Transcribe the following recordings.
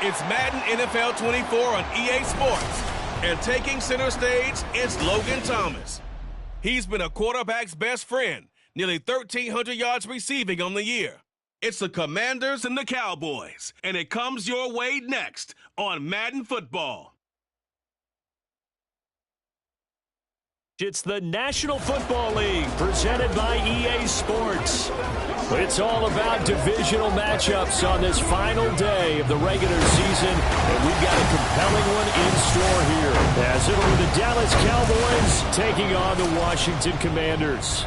It's Madden NFL 24 on EA Sports. And taking center stage, it's Logan Thomas. He's been a quarterback's best friend, nearly 1,300 yards receiving on the year. It's the Commanders and the Cowboys, and it comes your way next on Madden Football. It's the National Football League presented by EA Sports. It's all about divisional matchups on this final day of the regular season, and we've got a compelling one in store here, as it'll be the Dallas Cowboys taking on the Washington Commanders.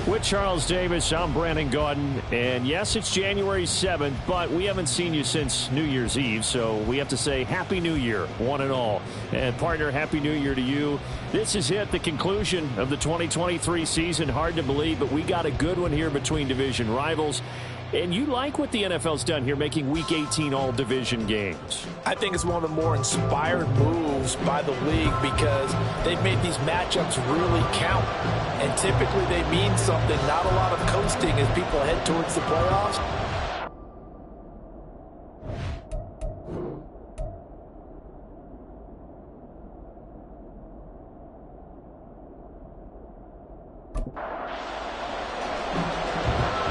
With Charles Davis, I'm Brandon Gaudin, and yes, it's January 7th, but we haven't seen you since New Year's Eve, so we have to say Happy New Year, one and all. And partner, Happy New Year to you. This is the conclusion of the 2023 season. Hard to believe, but we got a good one here between division rivals. And you like what the NFL's done here, making Week 18 all-division games. I think it's one of the more inspired moves by the league because they've made these matchups really count. And typically they mean something, not a lot of coasting as people head towards the playoffs.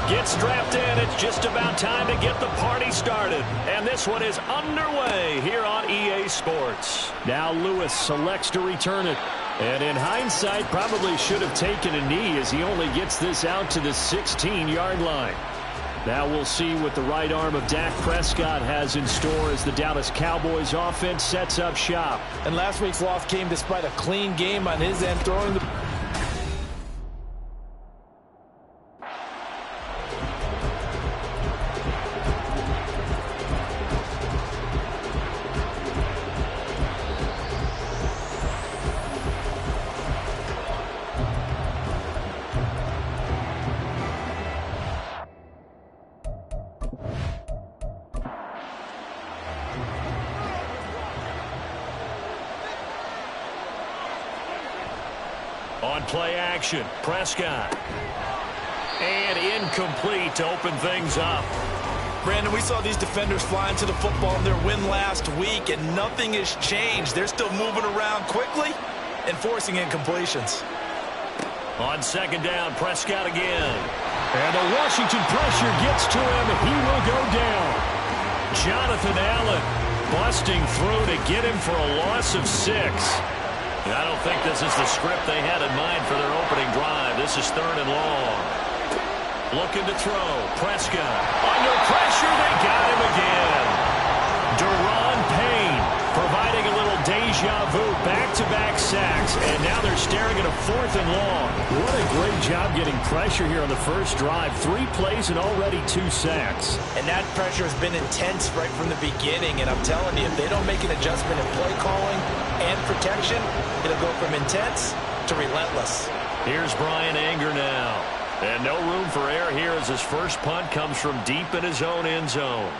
Gets strapped in. It's just about time to get the party started. And this one is underway here on EA Sports. Now Lewis selects to return it. And in hindsight, probably should have taken a knee as he only gets this out to the 16-yard line. Now we'll see what the right arm of Dak Prescott has in store as the Dallas Cowboys offense sets up shop. And last week's loss came despite a clean game on his end, throwing the... On play action, Prescott. And incomplete to open things up. Brandon, we saw these defenders fly into the football in their win last week, and nothing has changed. They're still moving around quickly and forcing incompletions. On second down, Prescott again. And the Washington pressure gets to him. He will go down. Jonathan Allen busting through to get him for a loss of 6. I don't think this is the script they had in mind for their opening drive. This is 3rd and long. Looking to throw. Prescott. Under pressure, they got him again. Deron Payne providing a little deja vu. Back-to-back sacks, and now they're staring at a 4th and long. What a great job getting pressure here on the first drive. 3 plays and already 2 sacks. And that pressure has been intense right from the beginning, and I'm telling you, if they don't make an adjustment in play calling and protection, it'll go from intense to relentless. Here's Brian Anger now. And no room for error here as his first punt comes from deep in his own end zone.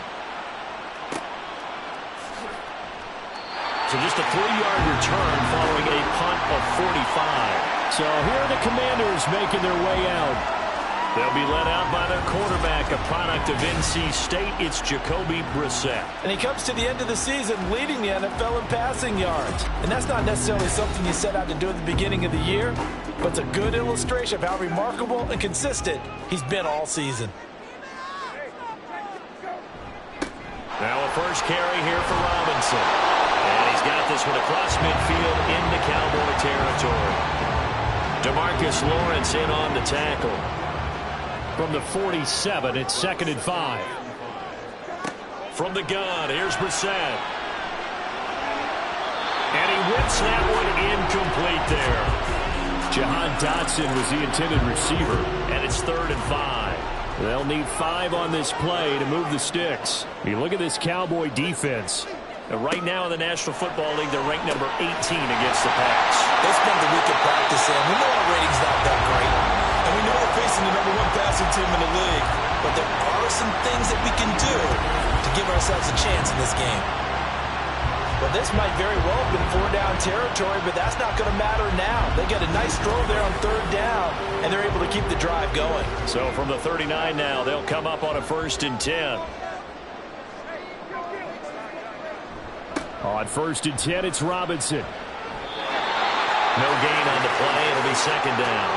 So just a 3-yard return following a punt of 45. So here are the Commanders making their way out. They'll be led out by their quarterback, a product of NC State. It's Jacoby Brissett. And he comes to the end of the season leading the NFL in passing yards. And that's not necessarily something you set out to do at the beginning of the year, but it's a good illustration of how remarkable and consistent he's been all season. Now a first carry here for Robinson. And he's got this one across midfield into Cowboy territory. DeMarcus Lawrence in on the tackle. From the 47, it's 2nd and 5. From the gun, here's Brissett. And he whips that one incomplete there. Jahan Dotson was the intended receiver, and it's 3rd and 5. They'll need 5 on this play to move the sticks. You look at this Cowboy defense. Right now in the National Football League, they're ranked number 18 against the pass. They spent the week of practice in. We know our rating's not that great. And we know we're facing the number 1 passing team in the league. But there are some things that we can do to give ourselves a chance in this game. Well, this might very well have been 4-down territory, but that's not going to matter now. They get a nice throw there on 3rd down, and they're able to keep the drive going. So from the 39 now, they'll come up on a 1st and 10. On 1st and 10, it's Robinson. No gain on the play. It'll be 2nd down.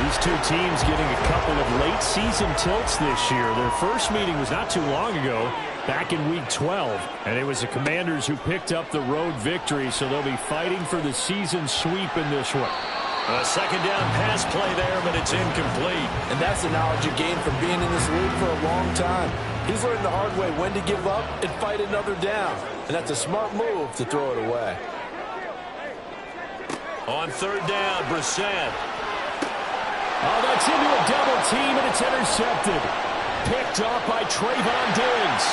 These two teams getting a couple of late season tilts this year. Their first meeting was not too long ago, back in week 12. And it was the Commanders who picked up the road victory, so they'll be fighting for the season sweep in this one. A 2nd down pass play there, but it's incomplete. And that's the knowledge you gain from being in this league for a long time. He's learned the hard way when to give up and fight another down. And that's a smart move to throw it away. On 3rd down, Brissett. Oh, that's into a double team, and it's intercepted. Picked off by Trayvon Diggs.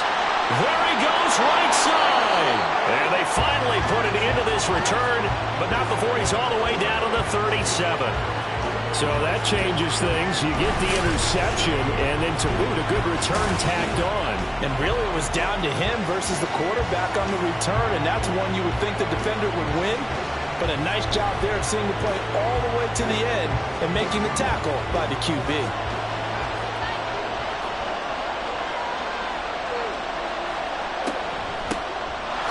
There he goes, right side. And they finally put it into this return, but not before he's all the way down to the 37. So that changes things. You get the interception, and then to boot, a good return tacked on. And really it was down to him versus the quarterback on the return, and that's one you would think the defender would win. But a nice job there of seeing the play all the way to the end and making the tackle by the QB.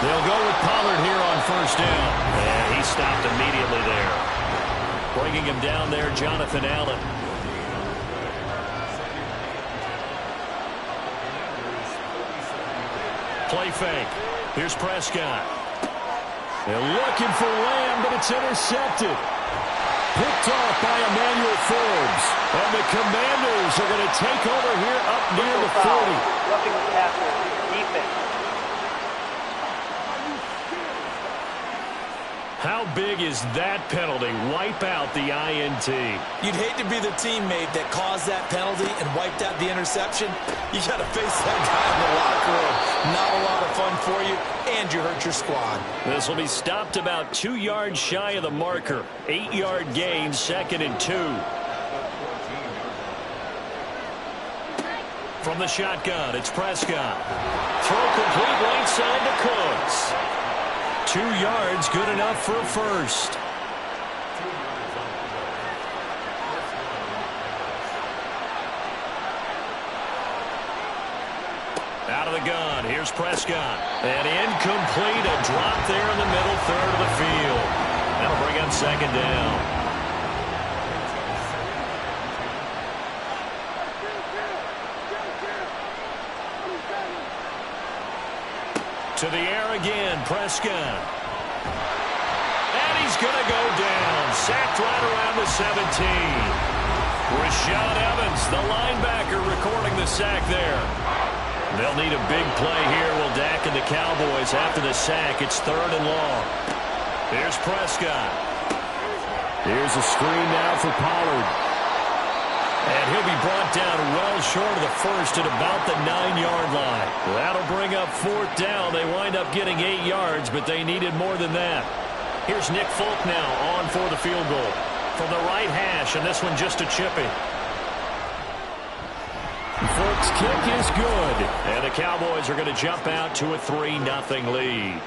They'll go with Pollard here on 1st down. And he stopped immediately there. Bringing him down there, Jonathan Allen. Play fake. Here's Prescott. They're looking for Lamb, but it's intercepted. Picked off by Emmanuel Forbes. And the Commanders are going to take over here up near the 40. Roughing the passer, defense. How big is that penalty? Wipe out the INT. You'd hate to be the teammate that caused that penalty and wiped out the interception. You got to face that guy in the locker room. Not a lot of fun for you, and you hurt your squad. This will be stopped about 2 yards shy of the marker. 8-yard gain, 2nd and 2. From the shotgun, it's Prescott. Throw complete right side to Cooks. 2 yards, good enough for a first. Out of the gun, here's Prescott. And incomplete, a drop there in the middle third of the field. That'll bring up 2nd down. To the air again, Prescott. And he's going to go down. Sacked right around the 17. Rashad Evans, the linebacker, recording the sack there. They'll need a big play here. Will Dak and the Cowboys after the sack. It's 3rd and long. Here's Prescott. Here's a screen now for Pollard. And he'll be brought down well short of the first at about the 9-yard line. That'll bring up 4th down. They wind up getting 8 yards, but they needed more than that. Here's Nick Folk now on for the field goal. From the right hash, and this one just a chippy. Folk's kick is good. And the Cowboys are going to jump out to a 3-0 lead.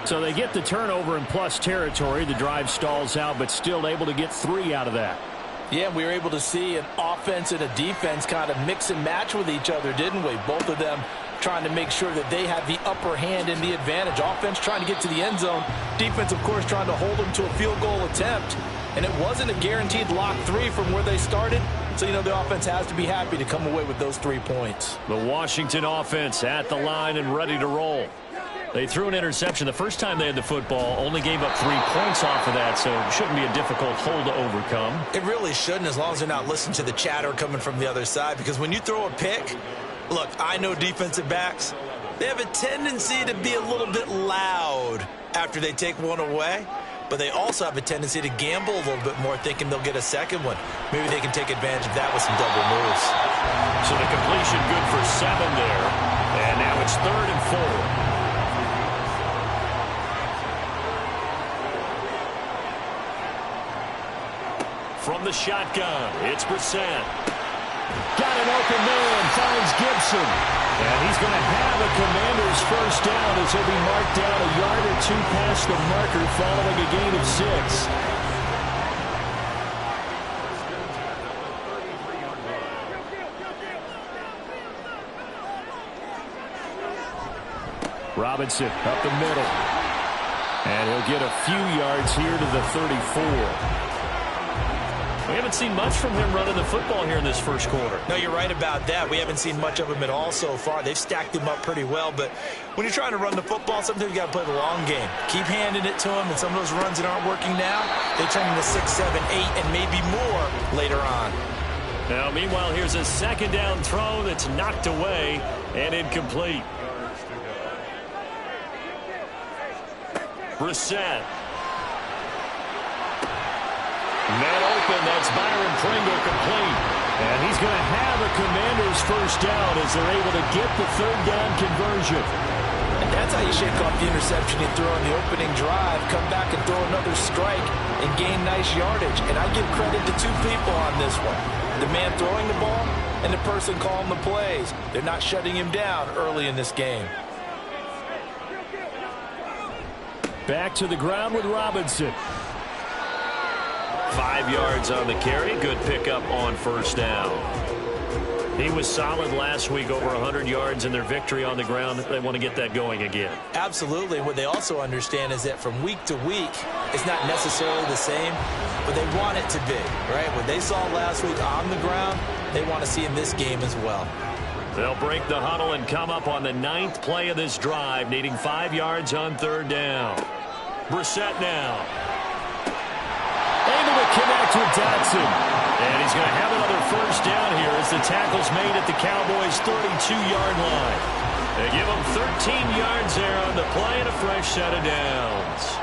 So they get the turnover in plus territory. The drive stalls out, but still able to get 3 out of that. Yeah, we were able to see an offense and a defense kind of mix and match with each other, didn't we? Both of them trying to make sure that they have the upper hand and the advantage. Offense trying to get to the end zone. Defense, of course, trying to hold them to a field goal attempt. And it wasn't a guaranteed lock 3 from where they started. So, you know, the offense has to be happy to come away with those 3 points. The Washington offense at the line and ready to roll. They threw an interception the first time they had the football, only gave up 3 points off of that, so it shouldn't be a difficult hole to overcome. It really shouldn't, as long as they're not listening to the chatter coming from the other side, because when you throw a pick, look, I know defensive backs, they have a tendency to be a little bit loud after they take one away. but they also have a tendency to gamble a little bit more, thinking they'll get a second one. Maybe they can take advantage of that with some double moves. So the completion good for 7 there. And now it's 3rd and 4. From the shotgun, it's Brissett. Got an open man, finds Gibson. And he's going to have a Commander's first down as he'll be marked down a yard or 2 past the marker following a gain of 6. Robinson up the middle. And he'll get a few yards here to the 34. We haven't seen much from him running the football here in this first quarter. No, you're right about that. We haven't seen much of him at all so far. They've stacked him up pretty well, but when you're trying to run the football, sometimes you got to play the long game. Keep handing it to him, and some of those runs that aren't working now, they turn into 6, 7, 8, and maybe more later on. Now, meanwhile, here's a 2nd down throw that's knocked away and incomplete. Brissett. Man open, that's Byron Pringle complete. And he's going to have a Commander's first down as they're able to get the 3rd down conversion. And that's how you shake off the interception he threw on the opening drive, come back and throw another strike and gain nice yardage. And I give credit to 2 people on this one. The man throwing the ball and the person calling the plays. They're not shutting him down early in this game. Back to the ground with Robinson. 5 yards on the carry. Good pickup on first down. He was solid last week, over 100 yards in their victory on the ground. They want to get that going again. Absolutely. What they also understand is that from week to week, it's not necessarily the same, but they want it to be, right? What they saw last week on the ground, they want to see in this game as well. They'll break the huddle and come up on the 9th play of this drive, needing 5 yards on 3rd down. Brissett now. Able to connect with Dotson. And he's going to have another first down here as the tackle's made at the Cowboys' 32-yard line. They give him 13 yards there on the play and a fresh set of downs.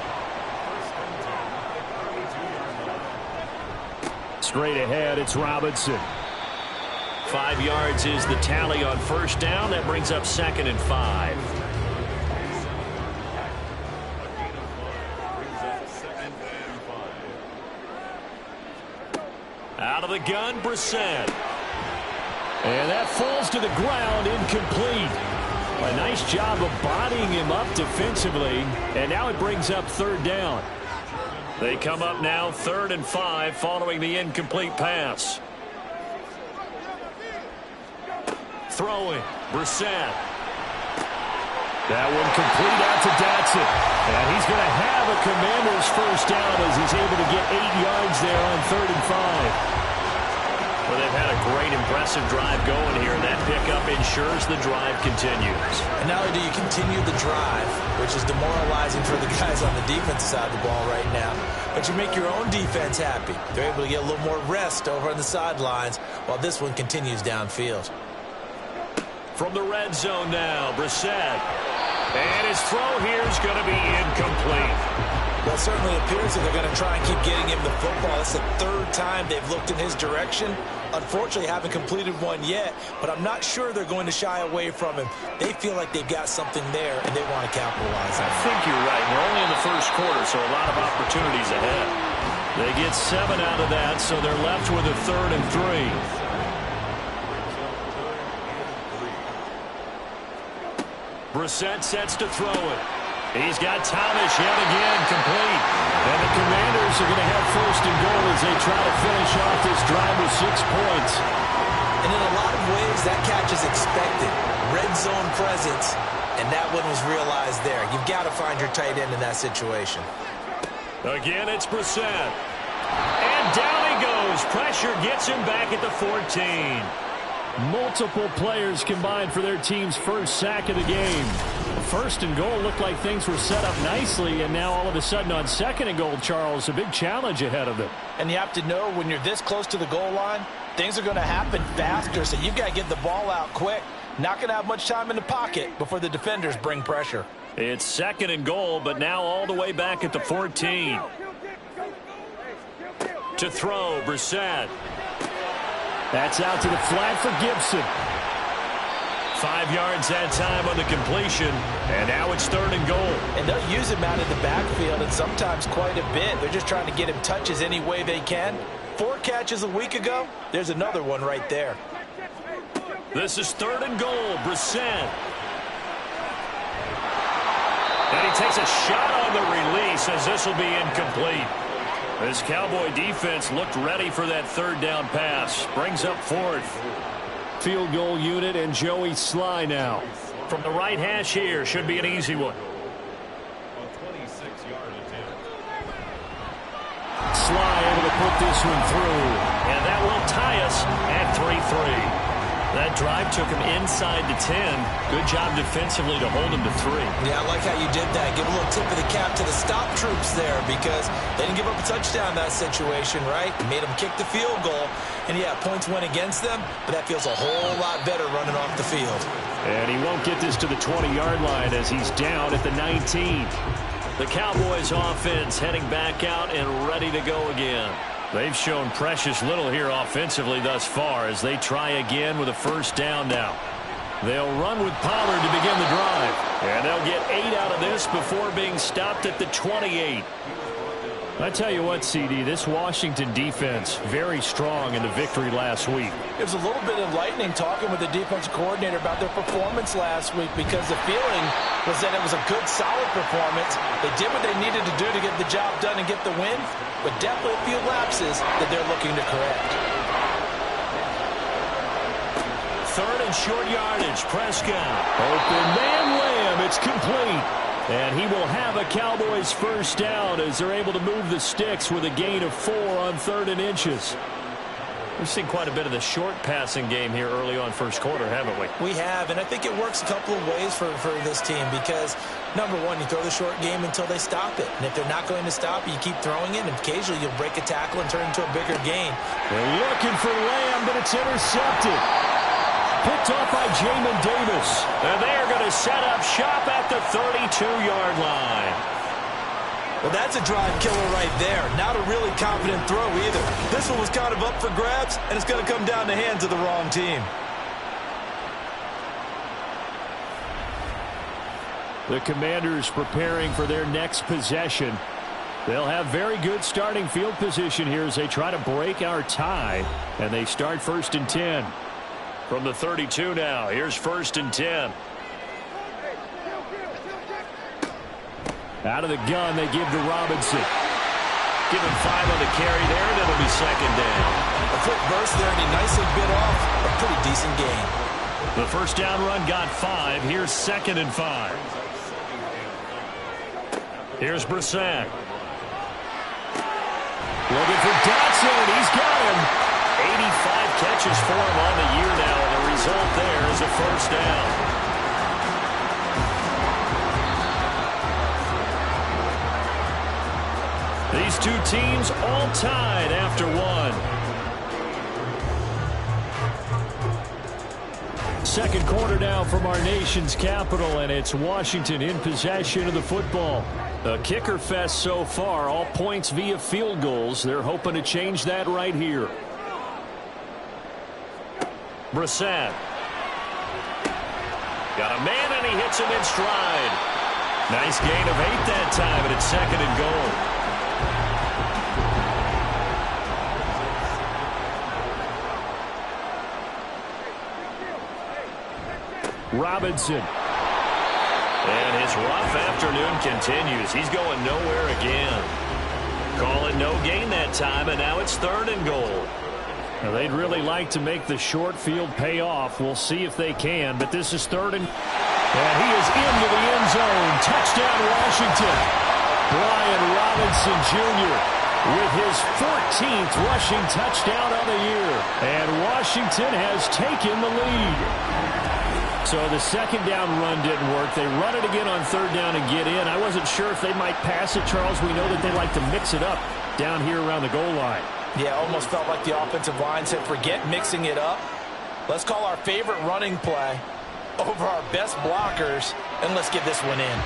Straight ahead, it's Robinson. 5 yards is the tally on first down. That brings up 2nd and 5. Out of the gun, Brissett. And that falls to the ground, incomplete. A nice job of bodying him up defensively. And now it brings up 3rd down. They come up now 3rd and 5 following the incomplete pass. Throwing, Brissett. That one complete out to Dotson. And he's going to have a Commander's first down as he's able to get 8 yards there on 3rd and 5. Well, they've had a great, impressive drive going here, and that pickup ensures the drive continues. And not only do you continue the drive, which is demoralizing for the guys on the defensive side of the ball right now, but you make your own defense happy. They're able to get a little more rest over on the sidelines while this one continues downfield. From the red zone now, Brissett. And his throw here is going to be incomplete. Well, it certainly appears that they're going to try and keep getting him the football. It's the 3rd time they've looked in his direction. Unfortunately, haven't completed one yet, but I'm not sure they're going to shy away from him. They feel like they've got something there, and they want to capitalize on it. I think you're right. We're only in the first quarter, so a lot of opportunities ahead. They get 7 out of that, so they're left with a 3rd and 3. Brissett sets to throw it. He's got Thomas yet again complete. And the Commanders are going to have 1st and goal as they try to finish off this drive with 6 points. And in a lot of ways, that catch is expected. Red zone presence, and that one was realized there. You've got to find your tight end in that situation. Again, it's Brissett. And down he goes. Pressure gets him back at the 14. Multiple players combined for their team's first sack of the game. 1st and goal looked like things were set up nicely, and now all of a sudden on 2nd and goal, Charles, a big challenge ahead of them. And you have to know when you're this close to the goal line, things are going to happen faster, so you've got to get the ball out quick. Not going to have much time in the pocket before the defenders bring pressure. It's second and goal, but now all the way back at the 14. To throw, Brissett. That's out to the flat for Gibson. 5 yards that time on the completion, and now it's third and goal. And they'll use him out in the backfield, and sometimes quite a bit. They're just trying to get him touches any way they can. 4 catches a week ago, there's another one right there. This is third and goal, Brissett. And he takes a shot on the release as this will be incomplete. This Cowboy defense looked ready for that third down pass. Brings up fourth. Field goal unit and Joey Sly now. From the right hash here, should be an easy one. Sly able to put this one through. And that will tie us at 3-3. That drive took him inside the 10. Good job defensively to hold him to 3. Yeah, I like how you did that. Give a little tip of the cap to the stop troops there because they didn't give up a touchdown in that situation, right? Made them kick the field goal. And, yeah, points went against them, but that feels a whole lot better running off the field. And he won't get this to the 20-yard line as he's down at the 19. The Cowboys offense heading back out and ready to go again. They've shown precious little here offensively thus far as they try again with a first down now. They'll run with Pollard to begin the drive. And they'll get 8 out of this before being stopped at the 28. I tell you what, CD, this Washington defense, very strong in the victory last week. It was a little bit enlightening talking with the defensive coordinator about their performance last week because the feeling was that it was a good, solid performance. They did what they needed to do to get the job done and get the win, but definitely a few lapses that they're looking to correct. Third and short yardage, Prescott. Open man Lamb, it's complete. And he will have a Cowboys first down as they're able to move the sticks with a gain of 4 on 3rd and inches. We've seen quite a bit of the short passing game here early on first quarter, haven't we? We have, and I think it works a couple of ways for this team because, number one, you throw the short game until they stop it. And if they're not going to stop it, you keep throwing it, and occasionally you'll break a tackle and turn it into a bigger gain. They're looking for Lamb, but it's intercepted. Picked off by Jamin Davis. And they're going to set up shop at the 32-yard line. Well, that's a drive killer right there. Not a really confident throw either. This one was kind of up for grabs, and it's going to come down the hands of the wrong team. The Commanders preparing for their next possession. They'll have very good starting field position here as they try to break our tie, and they start 1st and 10. From the 32 now, here's 1st and 10. Out of the gun, they give to Robinson. Give him 5 on the carry there, and it'll be 2nd down. A quick burst there, and he nicely bit off a pretty decent gain. The first down run got 5. Here's 2nd and 5. Here's Brissett. Looking for Dotson. He's got him. 85 catches for him on the year now, and the result there is a first down. These two teams all tied after one. Second quarter now from our nation's capital, and it's Washington in possession of the football. A kicker fest so far, all points via field goals. They're hoping to change that right here. Brissett. Got a man, and he hits him in stride. Nice gain of 8 that time, and it's 2nd and goal. Robinson. And his rough afternoon continues. He's going nowhere again. Call it no gain that time, and now it's 3rd and goal. Now they'd really like to make the short field pay off. We'll see if they can, but this is 3rd and he is into the end zone. Touchdown, Washington. Brian Robinson Jr. with his 14th rushing touchdown of the year. And Washington has taken the lead. So the second down run didn't work. They run it again on 3rd down and get in. I wasn't sure if they might pass it, Charles. We know that they like to mix it up down here around the goal line. Yeah, almost felt like the offensive line said, forget mixing it up. Let's call our favorite running play. over our best blockers, and let's get this one in.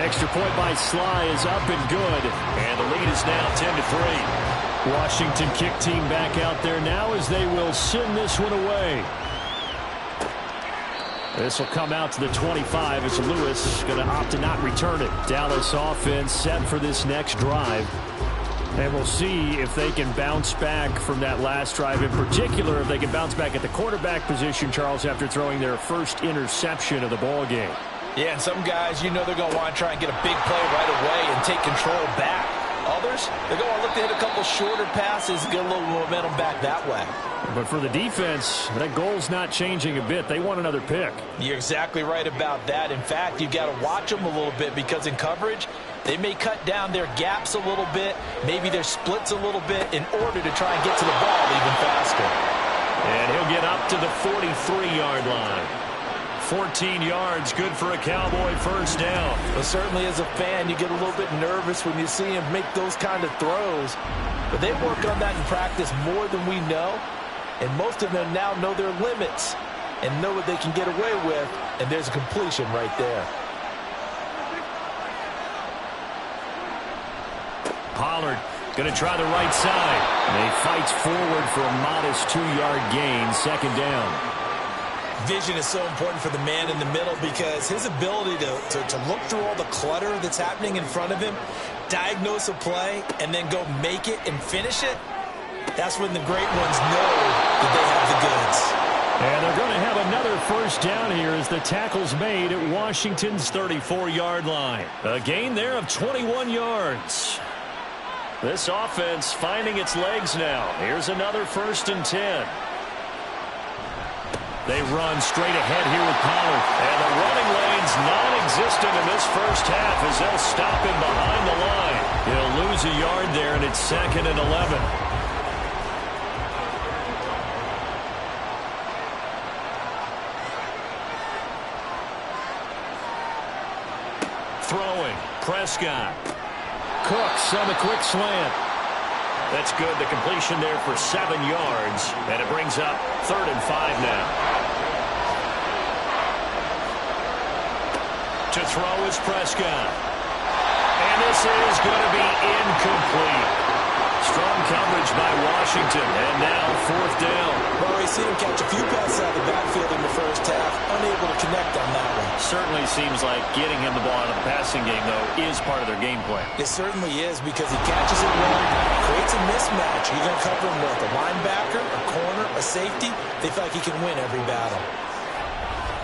Extra point by Sly is up and good, and the lead is now 10-3. Washington kick team back out there now as they will send this one away. This will come out to the 25 as Lewis going to opt to not return it. Dallas offense set for this next drive. And we'll see if they can bounce back from that last drive. In particular, if they can bounce back at the quarterback position, Charles, after throwing their first interception of the ball game. Yeah, and some guys, you know they're going to want to try and get a big play right away and take control back. Others, they're going to look to hit a couple shorter passes, get a little momentum back that way. But for the defense, that goal's not changing a bit. They want another pick. You're exactly right about that. In fact, you've got to watch them a little bit because in coverage, they may cut down their gaps a little bit, maybe their splits a little bit in order to try and get to the ball even faster. And he'll get up to the 43-yard line. 14 yards, good for a Cowboy first down. Well, certainly as a fan, you get a little bit nervous when you see him make those kind of throws. But they work on that in practice more than we know. And most of them now know their limits and know what they can get away with. And there's a completion right there. Pollard going to try the right side. And he fights forward for a modest 2-yard gain, second down. Vision is so important for the man in the middle because his ability to look through all the clutter that's happening in front of him, diagnose a play, and then go make it and finish it, that's when the great ones know that they have the goods. And they're going to have another first down here as the tackle's made at Washington's 34-yard line. A gain there of 21 yards. This offense finding its legs now. Here's another 1st and 10. They run straight ahead here with Pollard. And the running lane's non-existent in this first half as they'll stop him behind the line. He'll lose a yard there, and it's 2nd and 11. Throwing. Prescott. Cooks on the quick slant. That's good. The completion there for 7 yards. And it brings up 3rd and 5 now. To throw is Prescott. And this is going to be incomplete. Strong coverage by Washington. And now 4th down. Well, we've seen him catch a few passes out of the backfield in the first half. Unable to connect on that one. Certainly seems like getting him the ball out of the passing game, though, is part of their game plan. It certainly is because he catches it well, creates a mismatch. You're going to cover him with a linebacker, a corner, a safety. They feel like he can win every battle.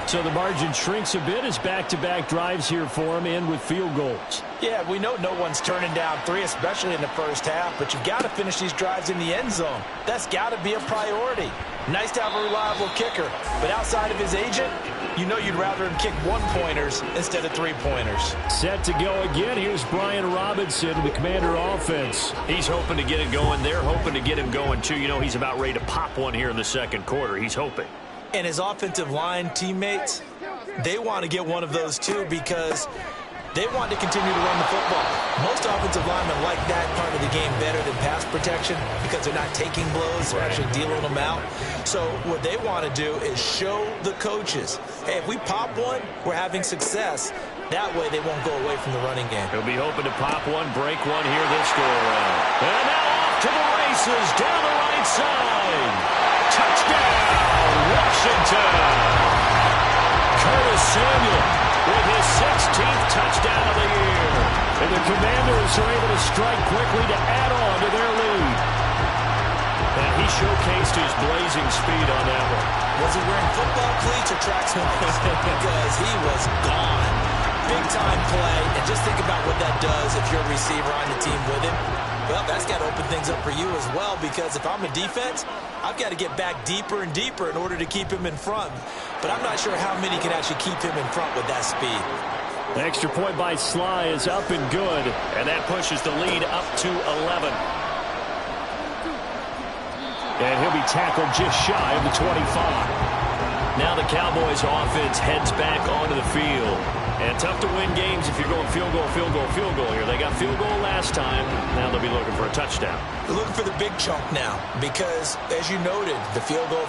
So the margin shrinks a bit as back-to-back drives here for him and with field goals. Yeah, we know no one's turning down 3, especially in the first half, but you've got to finish these drives in the end zone. That's got to be a priority. Nice to have a reliable kicker, but outside of his agent, you know you'd rather him kick 1-pointers instead of 3-pointers. Set to go again. Here's Brian Robinson, the Commander offense. He's hoping to get it going. They're hoping to get him going, too. You know, he's about ready to pop one here in the second quarter. He's hoping. And his offensive line teammates, they want to get one of those too because they want to continue to run the football. Most offensive linemen like that part of the game better than pass protection because they're not taking blows, they're actually dealing them out. So what they want to do is show the coaches, hey, if we pop one, we're having success. That way they won't go away from the running game. He'll be hoping to pop one, break one here this go-around. And now off to the races down the right side. Touchdown, Washington. Curtis Samuel with his 16th touchdown of the year. And the Commanders are able to strike quickly to add on to their lead. And he showcased his blazing speed on that one. Was he wearing football cleats or track sneakers? Because he was gone. Big-time play. And just think about what that does if you're a receiver on the team with him. Well, that's got to open things up for you as well because if I'm a defense, I've got to get back deeper and deeper in order to keep him in front. But I'm not sure how many can actually keep him in front with that speed. The extra point by Sly is up and good, and that pushes the lead up to 11. And he'll be tackled just shy of the 25. Now the Cowboys offense heads back onto the field. And tough to win games if you're going field goal, field goal, field goal here. They got field goal last time. Now they'll be looking for a touchdown. They're looking for the big chunk now because, as you noted, the field goal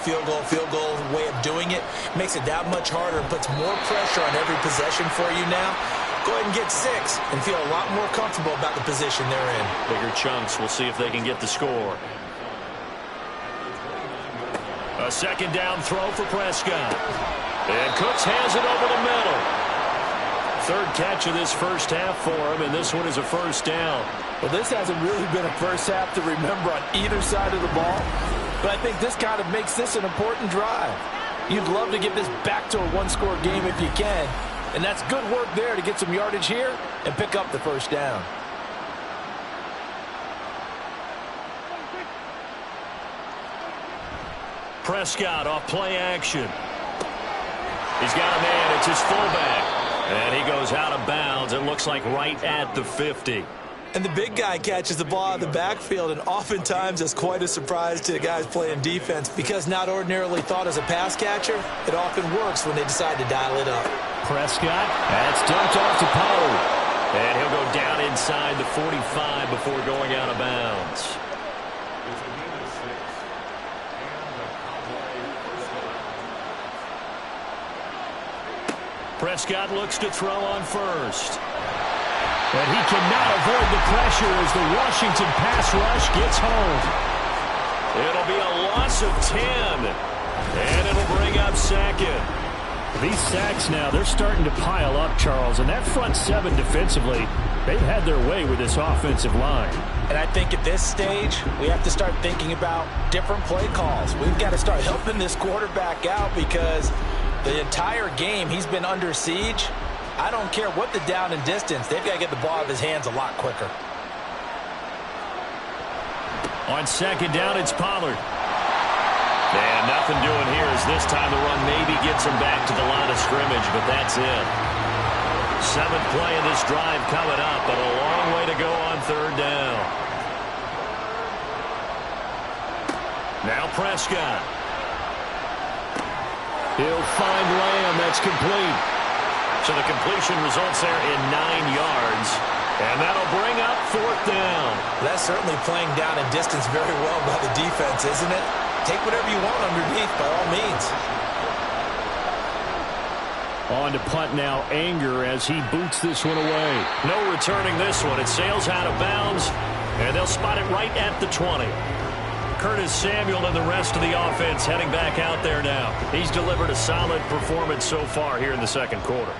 way of doing it makes it that much harder and puts more pressure on every possession for you now. Go ahead and get 6 and feel a lot more comfortable about the position they're in. Bigger chunks. We'll see if they can get the score. A second down throw for Prescott. And Cooks has it over the middle. Third catch of this first half for him, and this one is a first down. Well, this hasn't really been a first half to remember on either side of the ball, but I think this kind of makes this an important drive. You'd love to get this back to a one-score game if you can, and that's good work there to get some yardage here and pick up the first down. Prescott off play action. He's got a man. It's his fullback. And he goes out of bounds. It looks like right at the 50. And the big guy catches the ball out of the backfield, and oftentimes it's quite a surprise to the guys playing defense because not ordinarily thought as a pass catcher, it often works when they decide to dial it up. Prescott, that's dumped off to Pollard. And he'll go down inside the 45 before going out of bounds. Prescott looks to throw on first. And he cannot avoid the pressure as the Washington pass rush gets home. It'll be a loss of 10. And it'll bring up second. These sacks now, they're starting to pile up, Charles. And that front 7 defensively, they've had their way with this offensive line. And I think at this stage, we have to start thinking about different play calls. We've got to start helping this quarterback out because the entire game he's been under siege. I don't care what the down and distance. They've got to get the ball out of his hands a lot quicker. On second down, it's Pollard. And nothing doing here as this time the run maybe gets him back to the line of scrimmage, but that's it. 7th play of this drive coming up, but a long way to go on third down. Now Prescott. He'll find Lamb. That's complete. So the completion results there in 9 yards. And that'll bring up 4th down. That's certainly playing down and distance very well by the defense, isn't it? Take whatever you want underneath by all means. On to punt now, Anger as he boots this one away. No returning this one. It sails out of bounds, and they'll spot it right at the 20. Curtis Samuel and the rest of the offense heading back out there now. He's delivered a solid performance so far here in the second quarter.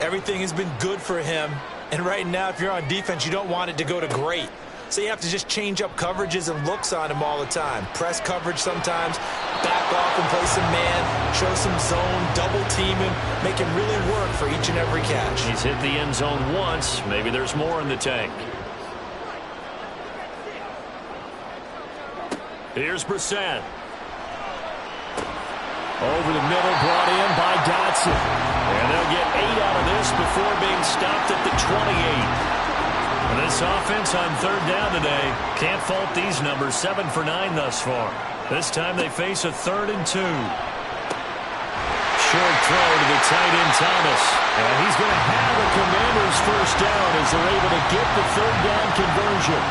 Everything has been good for him. And right now, if you're on defense, you don't want it to go to great. So you have to just change up coverages and looks on him all the time. Press coverage sometimes, back off and play some man, show some zone, double team him, make him really work for each and every catch. He's hit the end zone once. Maybe there's more in the tank. Here's Brissett. Over the middle, brought in by Dotson. And they'll get 8 out of this before being stopped at the 28. And this offense on third down today, can't fault these numbers. 7 for 9 thus far. This time they face a 3rd and 2. Short throw to the tight end Thomas. And he's going to have a Commanders first down as they're able to get the 3rd down conversion.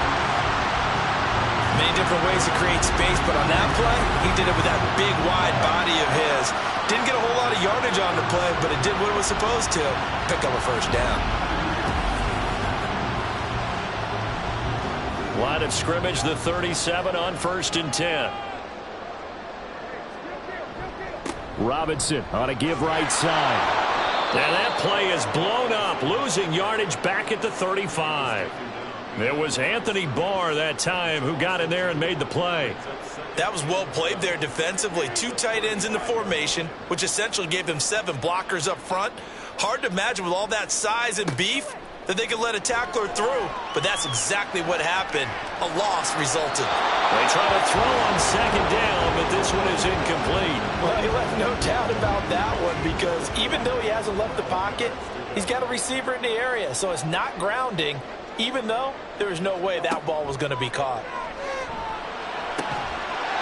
Many different ways to create space, but on that play, he did it with that big, wide body of his. Didn't get a whole lot of yardage on the play, but it did what it was supposed to. Pick up a first down. Line of scrimmage, the 37 on 1st and 10. Robinson on a give right side. And that play is blown up, losing yardage back at the 35. It was Anthony Barr that time who got in there and made the play. That was well played there defensively. 2 tight ends in the formation, which essentially gave them 7 blockers up front. Hard to imagine with all that size and beef that they could let a tackler through, but that's exactly what happened. A loss resulted. They try to throw on second down, but this one is incomplete. Well, he left no doubt about that one because even though he hasn't left the pocket, he's got a receiver in the area, so it's not grounding, even though there was no way that ball was going to be caught.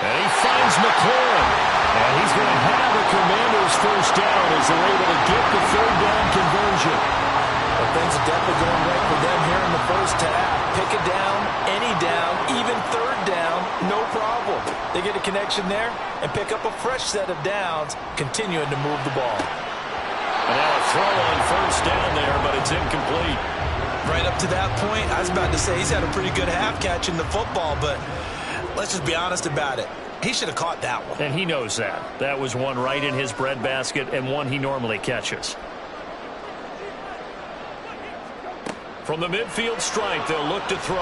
And he finds McLaurin. And he's going to have a Commander first down as they're able to get the third down conversion. Well, things are definitely going right for them here in the first half. Pick a down, any down, even third down, no problem. They get a connection there and pick up a fresh set of downs, continuing to move the ball. And now a throw on first down there, but it's incomplete. Right up to that point, I was about to say he's had a pretty good half catching the football, but let's just be honest about it. He should have caught that one. And he knows that. That was one right in his breadbasket and one he normally catches. From the midfield stripe, they'll look to throw.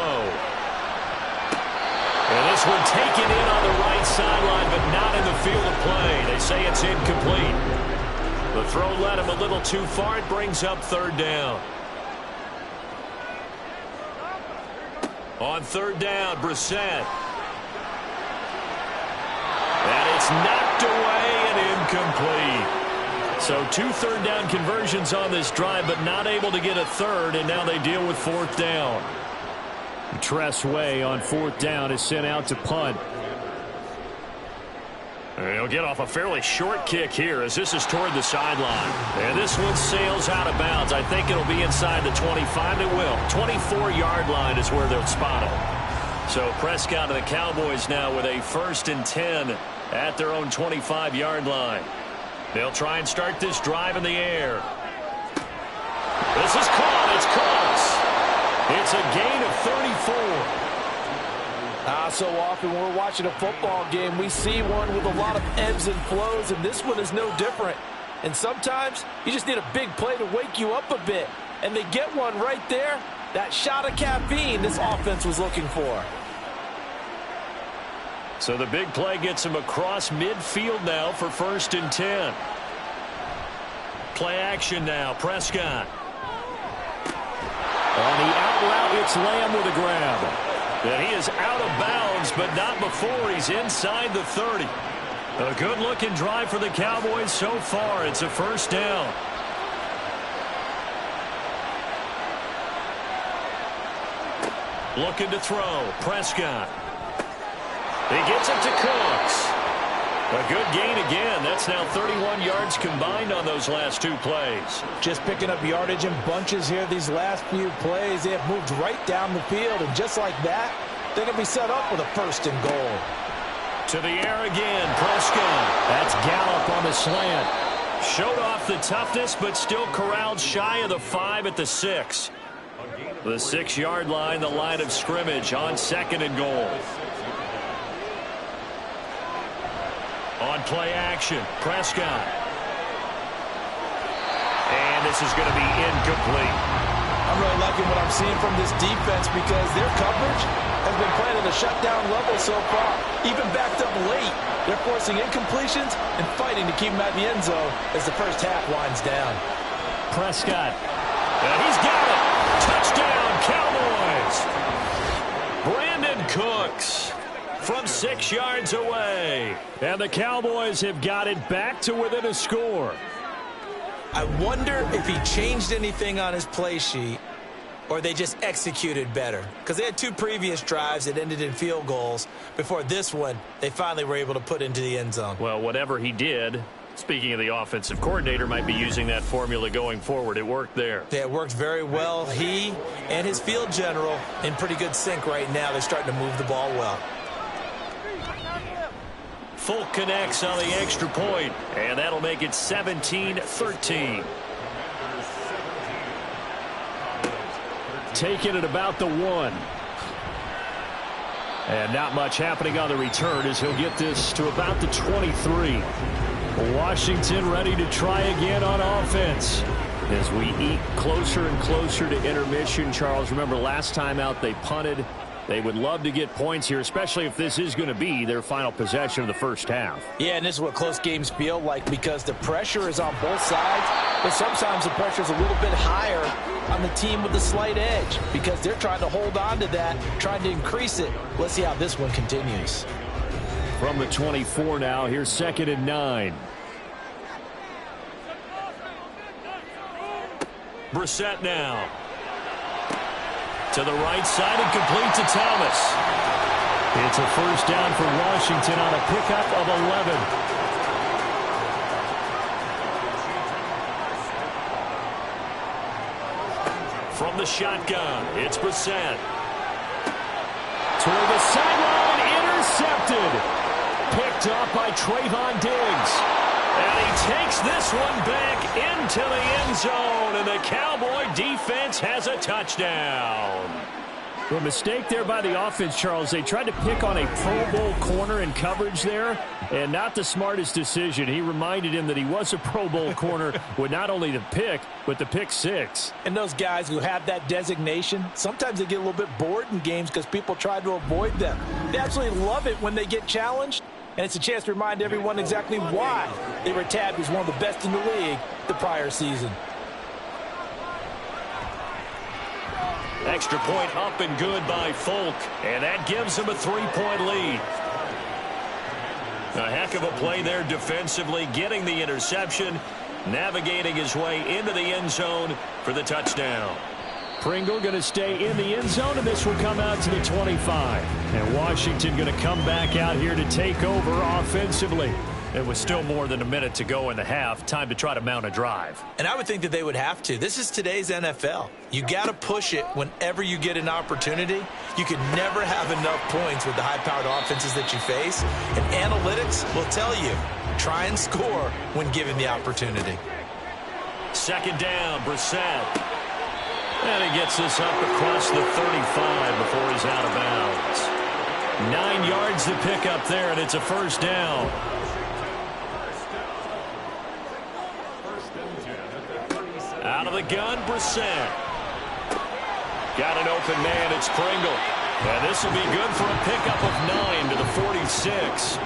And this one taken in on the right sideline, but not in the field of play. They say it's incomplete. The throw led him a little too far. It brings up third down. On third down, Brissett. And it's knocked away and incomplete. So 2 third down conversions on this drive, but not able to get a third, and now they deal with fourth down. Tress Way on fourth down is sent out to punt. He'll get off a fairly short kick here as this is toward the sideline. And this one sails out of bounds. I think it'll be inside the 25. It will. 24-yard line is where they'll spot it. So Prescott and the Cowboys now with a 1st and 10 at their own 25-yard line. They'll try and start this drive in the air. This is caught. It's close. It's a gain of 34. So often when we're watching a football game, we see one with a lot of ebbs and flows, and this one is no different. And sometimes you just need a big play to wake you up a bit. And they get one right there. That shot of caffeine this offense was looking for. So the big play gets him across midfield now for 1st and 10. Play action now. Prescott. On the out route, it's Lamb with a grab. And he is out of bounds, but not before he's inside the 30. A good-looking drive for the Cowboys so far. It's a first down. Looking to throw. Prescott. He gets it to Cooks. A good gain again. That's now 31 yards combined on those last 2 plays. Just picking up yardage in bunches here these last few plays. They have moved right down the field, and just like that, they're going to be set up with a 1st and goal. To the air again, Prescott. That's Gallup on the slant. Showed off the toughness, but still corralled shy of the 5 at the 6. The 6-yard line, the line of scrimmage on 2nd and goal. On play action, Prescott. And this is going to be incomplete. I'm really liking what I'm seeing from this defense because their coverage has been playing at a shutdown level so far. Even backed up late, they're forcing incompletions and fighting to keep them at the end zone as the first half winds down. Prescott. And he's got it. Touchdown, Cowboys. Brandon Cooks from 6 yards away. And the Cowboys have got it back to within a score. I wonder if he changed anything on his play sheet or they just executed better. Because they had 2 previous drives that ended in field goals. Before this one, they finally were able to put into the end zone. Well, whatever he did, speaking of the offensive coordinator, might be using that formula going forward. It worked there. Yeah, it worked very well. He and his field general in pretty good sync right now. They're starting to move the ball well. Folk connects on the extra point, and that'll make it 17-13. Taking it about the 1. And not much happening on the return as he'll get this to about the 23. Washington ready to try again on offense. As we eat closer and closer to intermission, Charles, remember last time out they punted. They would love to get points here, especially if this is going to be their final possession of the first half. Yeah, and this is what close games feel like because the pressure is on both sides, but sometimes the pressure is a little bit higher on the team with the slight edge because they're trying to hold on to that, trying to increase it. Let's see how this one continues. From the 24 now, here's 2nd and 9. Brissett now. To the right side and complete to Thomas. It's a first down for Washington on a pickup of 11. From the shotgun, it's Brissett. Toward the sideline, intercepted. Picked off by Trayvon Diggs. And he takes this one back into the end zone, and the Cowboy defense has a touchdown. A mistake there by the offense, Charles. They tried to pick on a Pro Bowl corner in coverage there, and not the smartest decision. He reminded him that he was a Pro Bowl corner with not only the pick, but the pick six. And those guys who have that designation, sometimes they get a little bit bored in games because people try to avoid them. They absolutely love it when they get challenged, and it's a chance to remind everyone exactly why they were tabbed as one of the best in the league the prior season. Extra point up and good by Folk, and that gives him a 3-point lead. A heck of a play there defensively, getting the interception, navigating his way into the end zone for the touchdown. Pringle going to stay in the end zone, and this will come out to the 25. And Washington going to come back out here to take over offensively. It was still more than a minute to go in the half. Time to try to mount a drive. And I would think that they would have to. This is today's NFL. You got to push it whenever you get an opportunity. You can never have enough points with the high-powered offenses that you face. And analytics will tell you, try and score when given the opportunity. Second down, Brissett. And he gets this up across the 35 before he's out of bounds. 9 yards to pick up there, and it's a first down. Out of the gun, Brissett. Got an open man, it's Pringle. And this will be good for a pickup of 9 to the 46.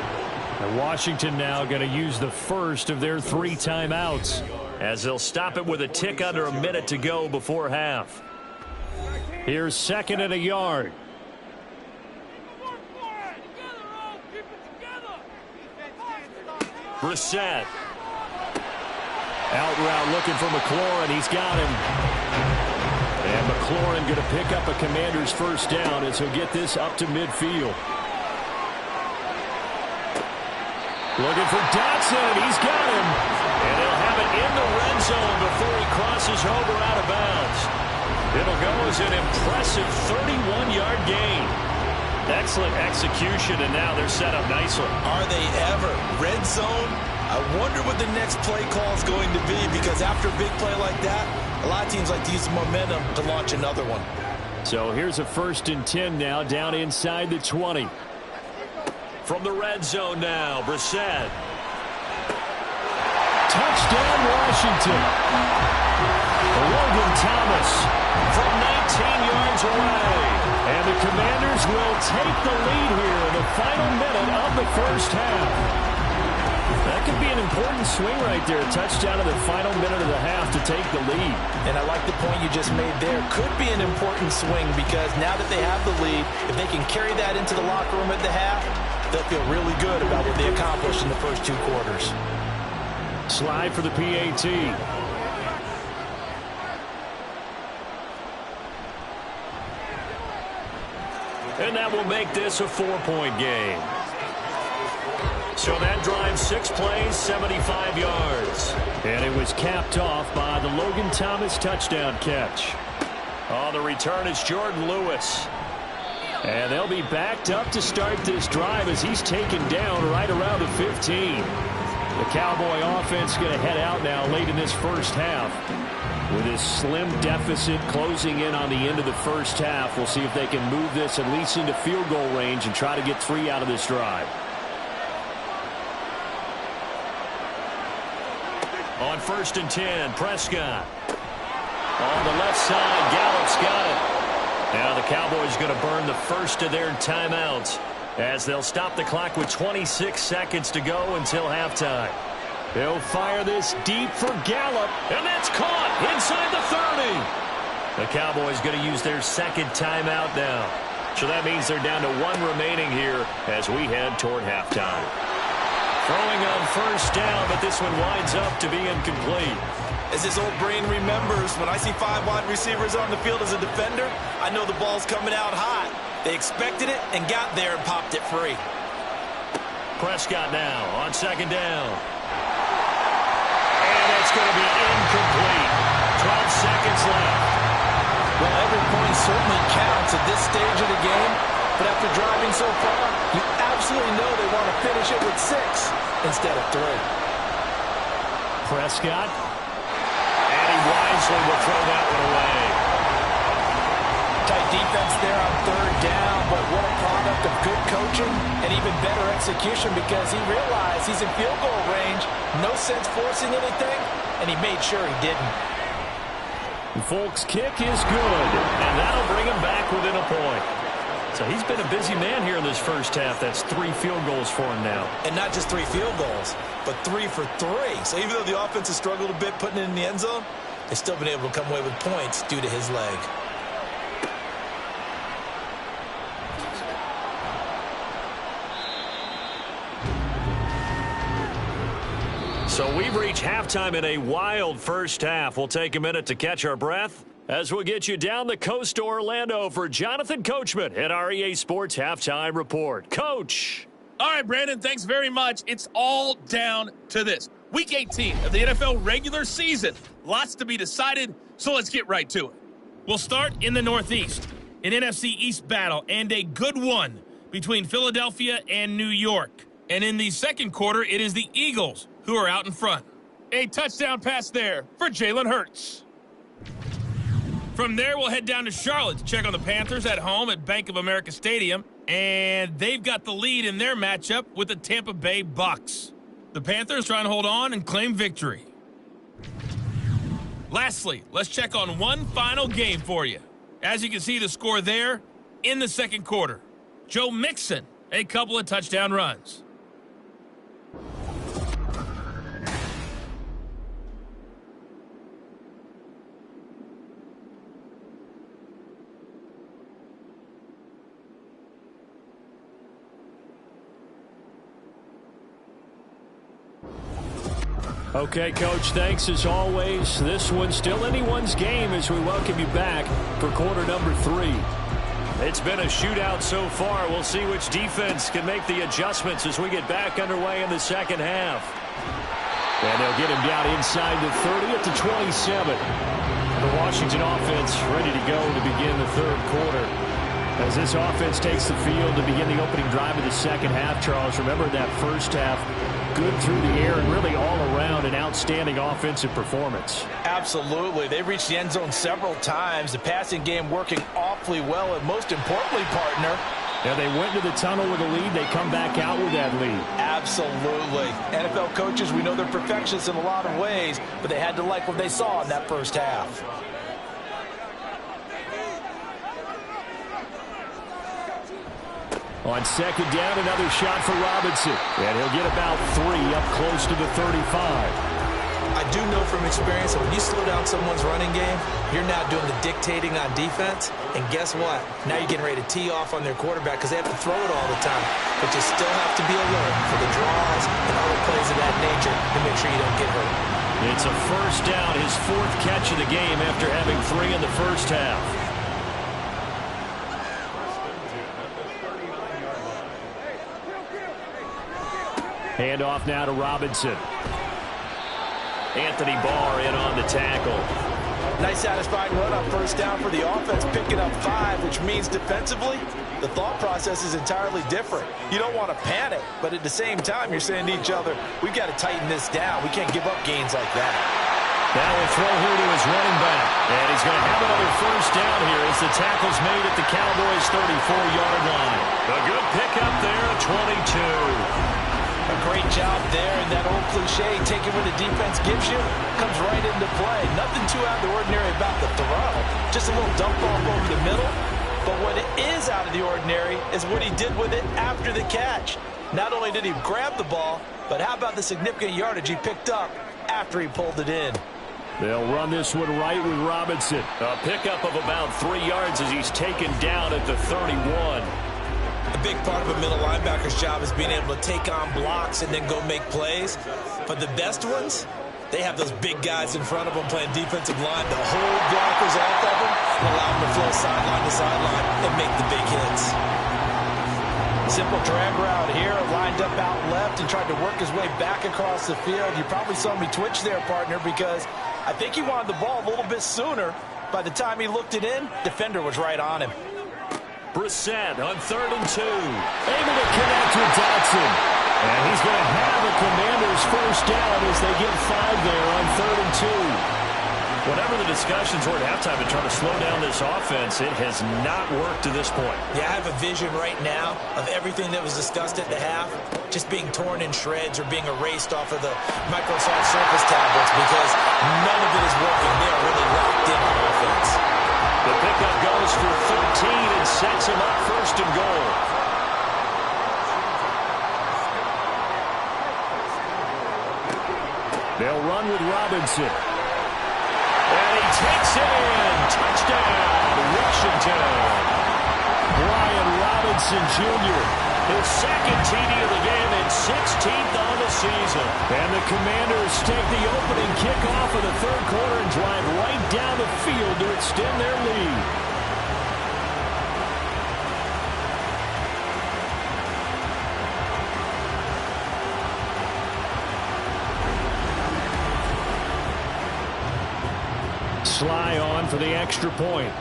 And Washington now going to use the first of their 3 timeouts, as they'll stop it with a tick under a minute to go before half. Here's 2nd and a yard. Brissett. Out route looking for McLaurin. He's got him. And McLaurin going to pick up a Commander's first down as he'll get this up to midfield. Looking for Dotson, and he's got him. And he'll have it in the red zone before he crosses over out of bounds. It'll go as an impressive 31-yard gain. Excellent execution, and now they're set up nicely. Are they ever? Red zone? I wonder what the next play call is going to be, because after a big play like that, a lot of teams like to use the momentum to launch another one. So here's a 1st and 10 now, down inside the 20. From the red zone now, Brissett. Touchdown, Washington. Logan Thomas from 19 yards away. And the Commanders will take the lead here in the final minute of the first half. That could be an important swing right there. A touchdown in the final minute of the half to take the lead. And I like the point you just made there. Could be an important swing, because now that they have the lead, if they can carry that into the locker room at the half, they'll feel really good about what they accomplished in the first 2 quarters. Slide for the PAT. And that will make this a 4-point game. So that drive, 6 plays, 75 yards. And it was capped off by the Logan Thomas touchdown catch. On the return, it's Jordan Lewis. And they'll be backed up to start this drive as he's taken down right around the 15. The Cowboy offense going to head out now late in this first half. With this slim deficit closing in on the end of the first half, we'll see if they can move this at least into field goal range and try to get 3 out of this drive. On 1st and 10, Prescott. On the left side, Gallup's got it. Now the Cowboys going to burn the first of their timeouts as they'll stop the clock with 26 seconds to go until halftime. They'll fire this deep for Gallup. And that's caught inside the 30. The Cowboys going to use their 2nd timeout now. So that means they're down to 1 remaining here as we head toward halftime. Throwing on 1st down, but this one winds up to be incomplete. As his old brain remembers, when I see 5 wide receivers on the field as a defender, I know the ball's coming out hot. They expected it and got there and popped it free. Prescott now on 2nd down. And it's going to be incomplete. 12 seconds left. certainly counts at this stage of the game, but after driving so far, you absolutely know they want to finish it with 6 instead of 3. Prescott. And he wisely will throw that one away. Tight defense there on 3rd down, but what a product of good coaching and even better execution because he realized he's in field goal range. No sense forcing anything, and he made sure he didn't. Folks' kick is good, and that'll bring him back within a point. So he's been a busy man here in this first half. That's 3 field goals for him now. And not just 3 field goals, but 3 for 3. So even though the offense has struggled a bit putting it in the end zone, they've still been able to come away with points due to his leg. So we've reached halftime in a wild first half. We'll take a minute to catch our breath as we'll get you down the coast to Orlando for Jonathan Coachman at our EA Sports Halftime Report. Coach. All right, Brandon, thanks very much. It's all down to this. Week 18 of the NFL regular season. Lots to be decided, so let's get right to it. We'll start in the Northeast. An NFC East battle and a good one between Philadelphia and New York. And in the second quarter, it is the Eagles who are out in front. A touchdown pass there for Jalen Hurts. From there, we'll head down to Charlotte to check on the Panthers at home at Bank of America Stadium. And they've got the lead in their matchup with the Tampa Bay Bucks. The Panthers trying to hold on and claim victory. Lastly, let's check on one final game for you. As you can see the score there in the second quarter. Joe Mixon, a couple of touchdown runs. Okay, Coach, thanks as always. This one's still anyone's game as we welcome you back for quarter number 3. It's been a shootout so far. We'll see which defense can make the adjustments as we get back underway in the second half. And they'll get him down inside the 30 at the 27. The Washington offense ready to go to begin the third quarter. As this offense takes the field to begin the opening drive of the second half, Charles, remember that first half, good through the air and really all around an outstanding offensive performance. Absolutely. They reached the end zone several times. The passing game working awfully well, and most importantly, partner, yeah, they went to the tunnel with a lead. They come back out with that lead. Absolutely. NFL coaches, we know they're perfectionists in a lot of ways, but they had to like what they saw in that first half. On second down, another shot for Robinson. And he'll get about 3 up close to the 35. I do know from experience that when you slow down someone's running game, you're now doing the dictating on defense. And guess what? Now you're getting ready to tee off on their quarterback because they have to throw it all the time. But you still have to be alert for the draws and other plays of that nature to make sure you don't get hurt. It's a first down, his 4th catch of the game after having 3 in the first half. Handoff now to Robinson. Anthony Barr in on the tackle. Nice satisfying run on first down for the offense, picking up 5, which means defensively, the thought process is entirely different. You don't want to panic, but at the same time, you're saying to each other, we've got to tighten this down. We can't give up gains like that. Now we'll throw here to his running back. And he's going to have another first down here as the tackle's made at the Cowboys' 34-yard line. A good pickup there at 22. A great job there, and that old cliche, take it when the defense gives you, comes right into play. Nothing too out of the ordinary about the throw. Just a little dump off over the middle. But what is out of the ordinary is what he did with it after the catch. Not only did he grab the ball, but how about the significant yardage he picked up after he pulled it in. They'll run this one right with Robinson. A pickup of about 3 yards as he's taken down at the 31. A big part of a middle linebacker's job is being able to take on blocks and then go make plays. But the best ones, they have those big guys in front of them playing defensive line to hold blockers off of them and allow them to flow sideline to sideline and make the big hits. Simple drag route here, lined up out left and tried to work his way back across the field. You probably saw me twitch there, partner, because I think he wanted the ball a little bit sooner, By the time he looked it in, defender was right on him. Brissett on 3rd and 2. Able to connect with Dotson. And he's going to have a Commanders first down as they get 5 there on 3rd and 2. Whatever the discussions were at halftime to try to slow down this offense, it has not worked to this point. Yeah, I have a vision right now of everything that was discussed at the half just being torn in shreds or being erased off of the Microsoft Surface tablets because none of it is working. They are really locked in on offense. The pickup goes for 13 and sets him up 1st and goal. They'll run with Robinson. And he takes it in. Touchdown, Washington. Brian Robinson Jr., his 2nd TD of the game and 16th on the season. And the Commanders take the opening kickoff of the 3rd quarter and drive right down the field to extend their lead. Sly on for the extra point.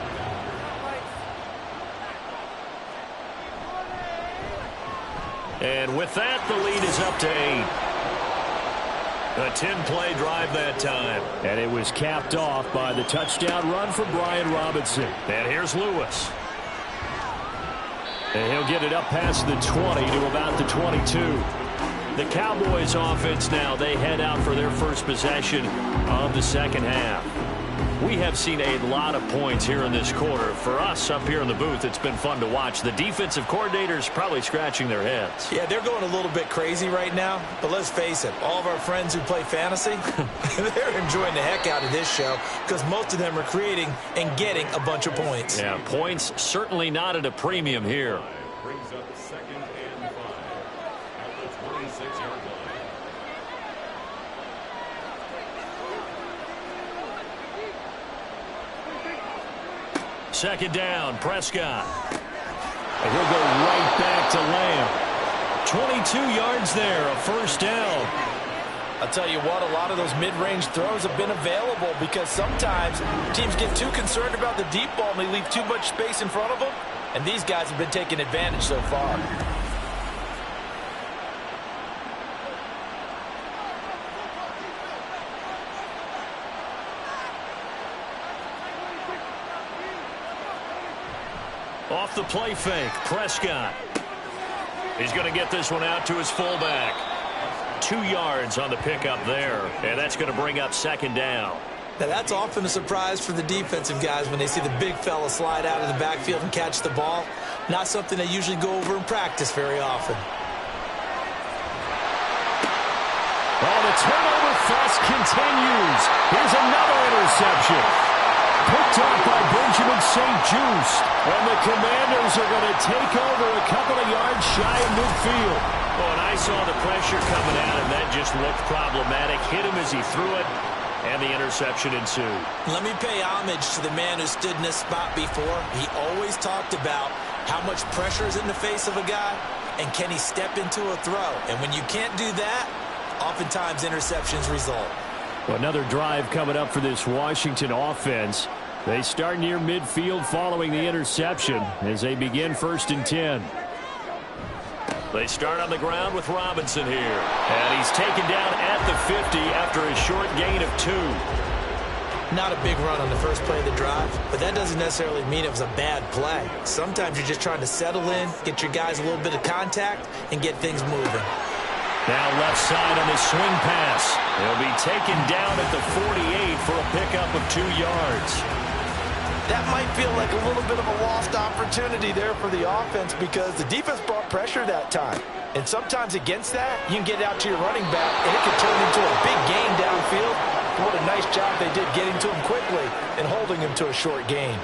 And with that, the lead is up to 8. A 10-play drive that time. And it was capped off by the touchdown run for Brian Robinson. And here's Lewis. And he'll get it up past the 20 to about the 22. The Cowboys offense now, they head out for their first possession of the 2nd half. We have seen a lot of points here in this quarter. For us up here in the booth, it's been fun to watch. The defensive coordinators probably scratching their heads. Yeah, they're going a little bit crazy right now. But let's face it, all of our friends who play fantasy, they're enjoying the heck out of this show because most of them are creating and getting a bunch of points. Yeah, points certainly not at a premium here. Brings up 2nd and 5 at the 26-yard line. Second down, Prescott. And he'll go right back to Lamb. 22 yards there, a 1st down. I'll tell you what, a lot of those mid-range throws have been available because sometimes teams get too concerned about the deep ball and they leave too much space in front of them, and these guys have been taking advantage so far. Off the play fake, Prescott. He's going to get this one out to his fullback. 2 yards on the pickup there, and that's going to bring up 2nd down. Now that's often a surprise for the defensive guys when they see the big fella slide out of the backfield and catch the ball. Not something they usually go over in practice very often. Oh, the turnover fuss continues. Here's another interception. Picked off by Benjamin St-Juste. And the Commanders are going to take over a couple of yards shy of midfield. Oh, and I saw the pressure coming at him. That just looked problematic. Hit him as he threw it, and the interception ensued. Let me pay homage to the man who stood in this spot before. He always talked about how much pressure is in the face of a guy, and can he step into a throw. And when you can't do that, oftentimes interceptions result. Well, another drive coming up for this Washington offense. They start near midfield following the interception as they begin 1st and 10. They start on the ground with Robinson here. And he's taken down at the 50 after a short gain of 2. Not a big run on the first play of the drive, but that doesn't necessarily mean it was a bad play. Sometimes you're just trying to settle in, get your guys a little bit of contact, and get things moving. Now left side on the swing pass. He'll be taken down at the 48 for a pickup of 2 yards. That might feel like a little bit of a lost opportunity there for the offense because the defense brought pressure that time. And sometimes against that, you can get out to your running back, and it can turn into a big gain downfield. What a nice job they did getting to him quickly and holding him to a short gain.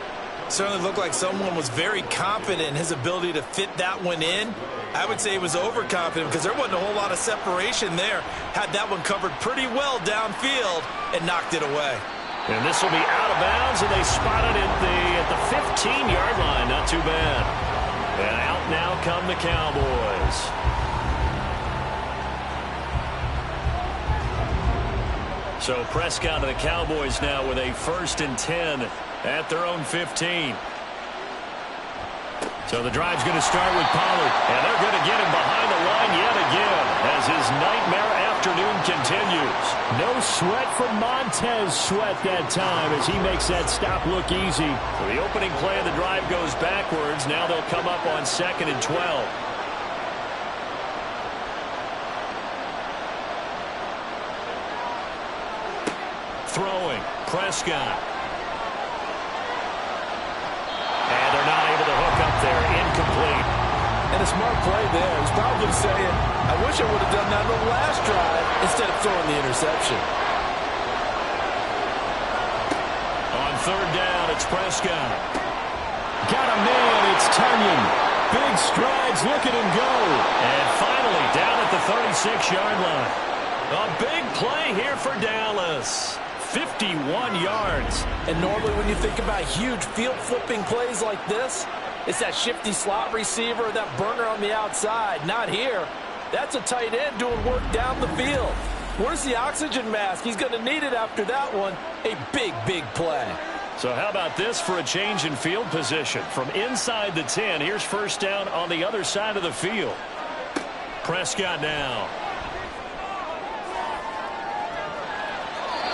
Certainly looked like someone was very confident in his ability to fit that one in. I would say he was overconfident because there wasn't a whole lot of separation there. Had that one covered pretty well downfield and knocked it away. And this will be out of bounds, and they spotted it at the 15-yard line. Not too bad. And out now come the Cowboys. So Prescott and the Cowboys now with a 1st and 10 at their own 15. So the drive's going to start with Pollard, and they're going to get him behind the line yet again as his nightmare afternoon continues. No sweat from Montez Sweat that time as he makes that stop look easy. So the opening play of the drive goes backwards. Now they'll come up on 2nd and 12. Throwing, Prescott. And they're not able to hook up there. Incomplete. And a smart play there. He's probably saying, I wish I would have done that on the last drive instead of throwing the interception. On 3rd down, it's Prescott. Got a man, it's Tunyon. Big strides, look at him go. And finally, down at the 36-yard line. A big play here for Dallas. 51 yards. And normally when you think about huge field-flipping plays like this, it's that shifty slot receiver, that burner on the outside. Not here. That's a tight end doing work down the field. Where's the oxygen mask? He's going to need it after that one. A big, big play. So how about this for a change in field position? From inside the 10, here's 1st down on the other side of the field. Prescott now.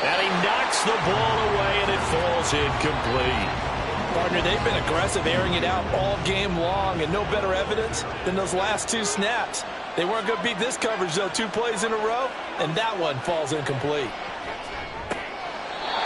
And he knocks the ball away, and it falls incomplete. Partner, they've been aggressive, airing it out all game long, and no better evidence than those last 2 snaps. They weren't going to beat this coverage, though, 2 plays in a row, and that one falls incomplete.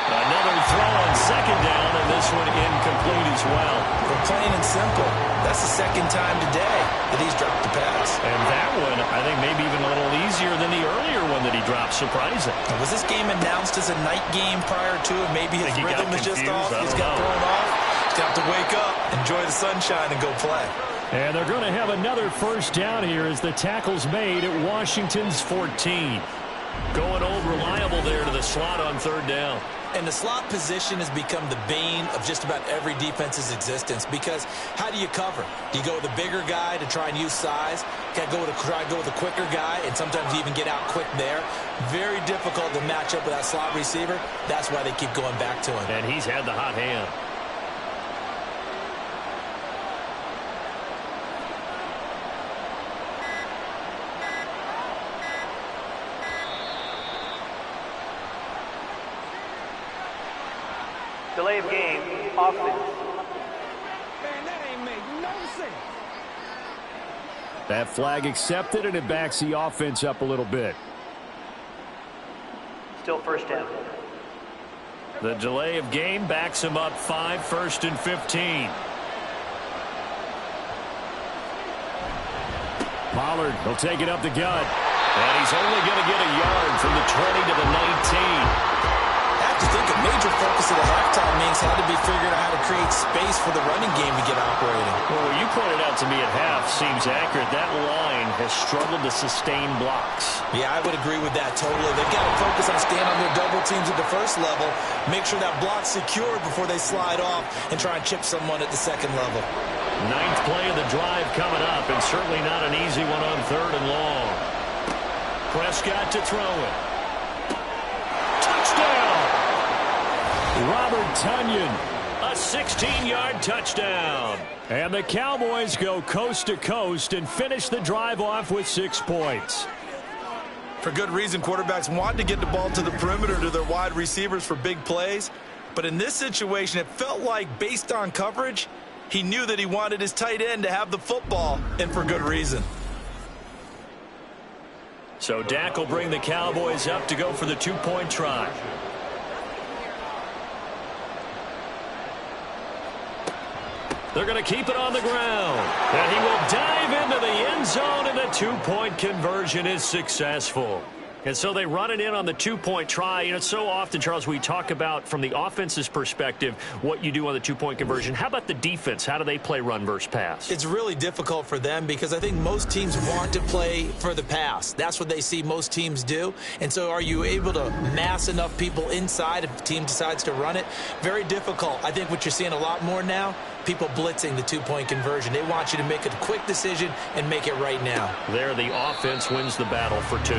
Another throw on 2nd down, and this one incomplete as well. For plain and simple, that's the 2nd time today that he's dropped the pass. And that one, I think, maybe even a little easier than the earlier one that he dropped. Surprising. Was this game announced as a night game prior to it? Maybe his rhythm is just off. He's got thrown off. He's got to wake up, enjoy the sunshine, and go play. And they're going to have another 1st down here as the tackle's made at Washington's 14. Going old reliable there to the slot on 3rd down. And the slot position has become the bane of just about every defense's existence because how do you cover? Do you go with a bigger guy to try and use size? Can I try to go with a quicker guy and sometimes even get out quick there? Very difficult to match up with that slot receiver. That's why they keep going back to him. And he's had the hot hand. Delay of game, offense. Man, that ain't make no sense. That flag accepted, and it backs the offense up a little bit. Still 1st down. The delay of game backs him up 5, 1st and 15. Pollard, he'll take it up the gut. And he's only going to get a yard from the 20 to the 19. I think a major focus of the halftime means had to be figuring out how to create space for the running game to get operating. Well, what you pointed out to me at half seems accurate. That line has struggled to sustain blocks. Yeah, I would agree with that totally. They've got to focus on staying on their double teams at the 1st level, make sure that block's secure before they slide off and try and chip someone at the 2nd level. 9th play of the drive coming up, and certainly not an easy one on 3rd and long. Prescott to throw it. Touchdown! Robert Tunyon. A 16-yard touchdown. And the Cowboys go coast to coast and finish the drive off with 6 points. For good reason, quarterbacks want to get the ball to the perimeter to their wide receivers for big plays. But in this situation, it felt like based on coverage, he knew that he wanted his tight end to have the football, and for good reason. So Dak will bring the Cowboys up to go for the 2-point try. They're going to keep it on the ground. And he will dive into the end zone, and the 2-point conversion is successful. And so they run it in on the 2-point try. You know, so often, Charles, we talk about from the offense's perspective what you do on the 2-point conversion. How about the defense? How do they play run versus pass? It's really difficult for them because I think most teams want to play for the pass. That's what they see most teams do. And so are you able to mass enough people inside if the team decides to run it? Very difficult. I think what you're seeing a lot more now, people blitzing the 2-point conversion. They want you to make a quick decision and make it right now. There, the offense wins the battle for 2.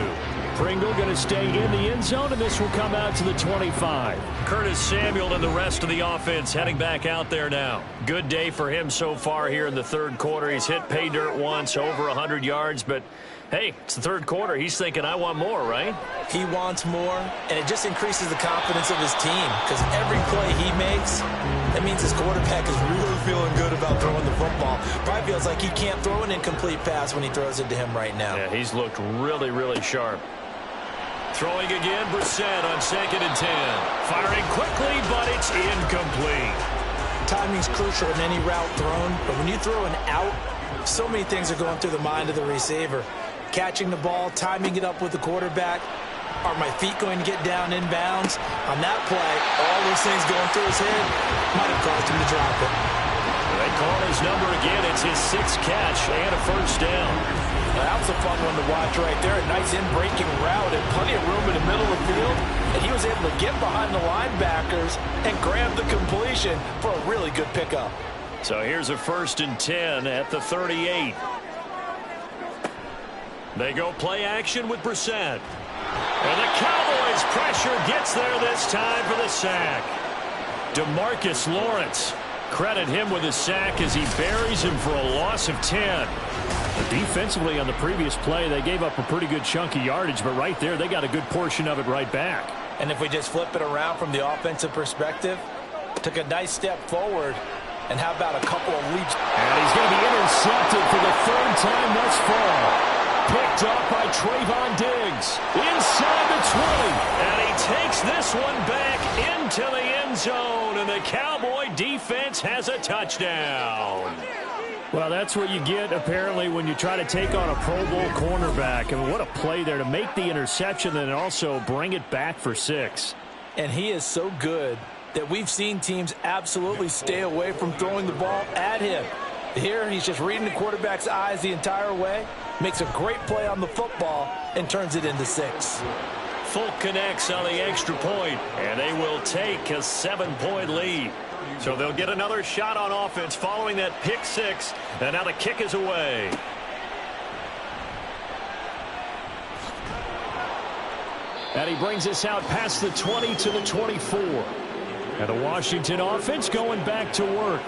Pringle going to stay in the end zone, and this will come out to the 25. Curtis Samuel and the rest of the offense heading back out there now. Good day for him so far here in the third quarter. He's hit pay dirt once, over 100 yards, but hey, it's the third quarter. He's thinking, I want more, right? He wants more, and it just increases the confidence of his team because every play he makes, that means his quarterback is really feeling good about throwing the football. Probably feels like he can't throw an incomplete pass when he throws it to him right now. Yeah, he's looked really, really sharp. Throwing again, Brissett on 2nd and 10. Firing quickly, but it's incomplete. Timing's crucial in any route thrown, but when you throw an out, so many things are going through the mind of the receiver. Catching the ball, timing it up with the quarterback. Are my feet going to get down inbounds? On that play, all those things going through his head might have caused him to drop it. They call his number again. It's his 6th catch and a first down. That was a fun one to watch right there. A nice in-breaking route and plenty of room in the middle of the field. And he was able to get behind the linebackers and grab the completion for a really good pickup. So here's a 1st and 10 at the 38. They go play action with Brissett. And the Cowboys pressure gets there this time for the sack. DeMarcus Lawrence. Credit him with a sack as he buries him for a loss of 10. Defensively on the previous play, they gave up a pretty good chunk of yardage, but right there, they got a good portion of it right back. And if we just flip it around from the offensive perspective, took a nice step forward, and how about a couple of leaps? And he's going to be intercepted for the 3rd time thus far. Picked up by Trayvon Diggs. Inside the 20. And he takes this one back into the end zone, and the Cowboy defense has a touchdown. Well, that's what you get, apparently, when you try to take on a Pro Bowl cornerback. And what a play there to make the interception and also bring it back for 6. And he is so good that we've seen teams absolutely stay away from throwing the ball at him. Here, he's just reading the quarterback's eyes the entire way, makes a great play on the football, and turns it into 6. Folk connects on the extra point, and they will take a 7-point lead. So they'll get another shot on offense following that pick 6, and now the kick is away. And he brings us out past the 20 to the 24. And the Washington offense going back to work.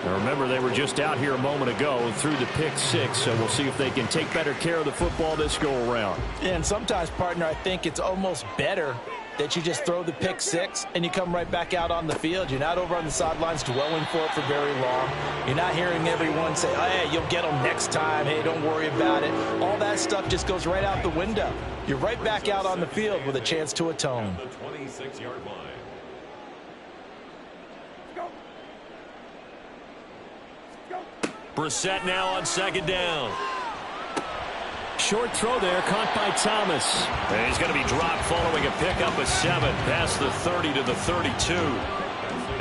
Now remember, they were just out here a moment ago through the pick 6, so we'll see if they can take better care of the football this go-around. And sometimes, partner, I think it's almost better that you just throw the pick 6 and you come right back out on the field. You're not over on the sidelines dwelling for it for very long. You're not hearing everyone say, oh, hey, you'll get them next time. Hey, don't worry about it. All that stuff just goes right out the window. You're right back out on the field with a chance to atone. The 26-yard line. Brissett now on 2nd down. Short throw there, caught by Thomas. And he's going to be dropped following a pickup of 7 past the 30 to the 32.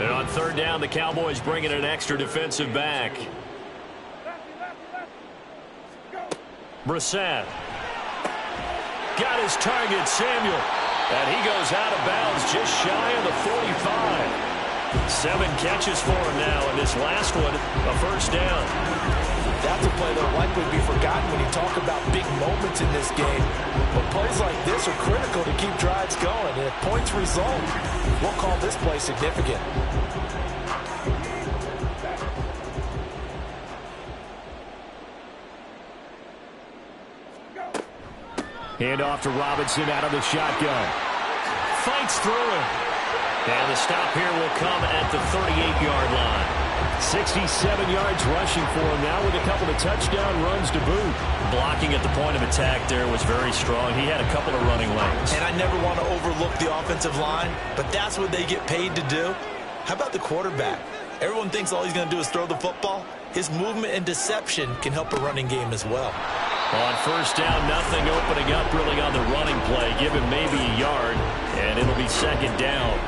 And on 3rd down, the Cowboys bring in an extra defensive back. Brissett. Got his target, Samuel. And he goes out of bounds just shy of the 45. 7 catches for him now, and this last one, a first down. That's a play that will likely be forgotten when you talk about big moments in this game. But plays like this are critical to keep drives going. And if points result, we'll call this play significant. Hand off to Robinson out of the shotgun. Fights through it. And the stop here will come at the 38-yard line. 67 yards rushing for him now with a couple of touchdown runs to boot. Blocking at the point of attack there was very strong. He had a couple of running lanes. And I never want to overlook the offensive line, but that's what they get paid to do. How about the quarterback? Everyone thinks all he's going to do is throw the football. His movement and deception can help a running game as well. On first down, nothing opening up really on the running play. Give him maybe a yard, and it'll be 2nd down.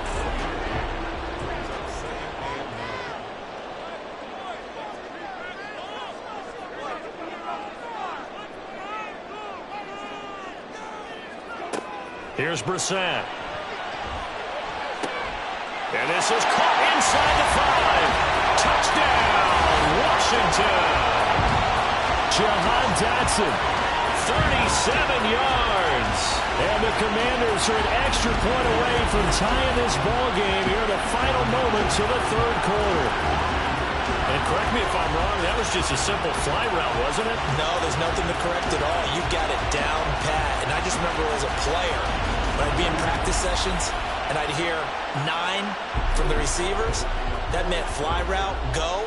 Here's Brissett. And this is caught inside the 5. Touchdown, Washington. Jahan Dotson. 37 yards. And the Commanders are an extra point away from tying this ball game here in the final moments of the third quarter. And correct me if I'm wrong, that was just a simple fly route, wasn't it? No, there's nothing to correct at all. You got it down pat. And I just remember as a player, when I'd be in practice sessions and I'd hear 9 from the receivers, that meant fly route, go.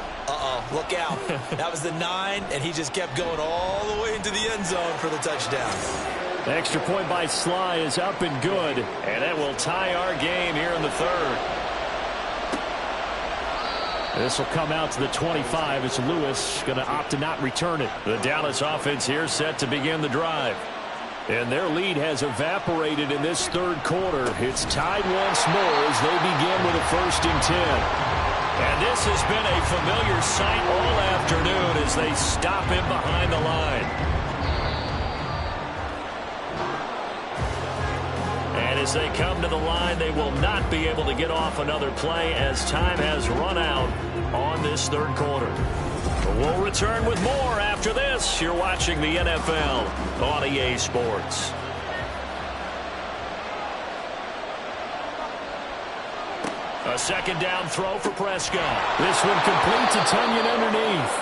Look out. That was the 9, and he just kept going all the way into the end zone for the touchdown. The extra point by Sly is up and good. And that will tie our game here in the third. This will come out to the 25 as Lewis going to opt to not return it. The Dallas offense here set to begin the drive. And their lead has evaporated in this third quarter. It's tied once more as they begin with a 1st and 10. And this has been a familiar sight all afternoon as they stop him behind the line. And as they come to the line, they will not be able to get off another play as time has run out on this third quarter. We'll return with more after this. You're watching the NFL on EA Sports. A 2nd down throw for Prescott. This one complete to Tunyon underneath.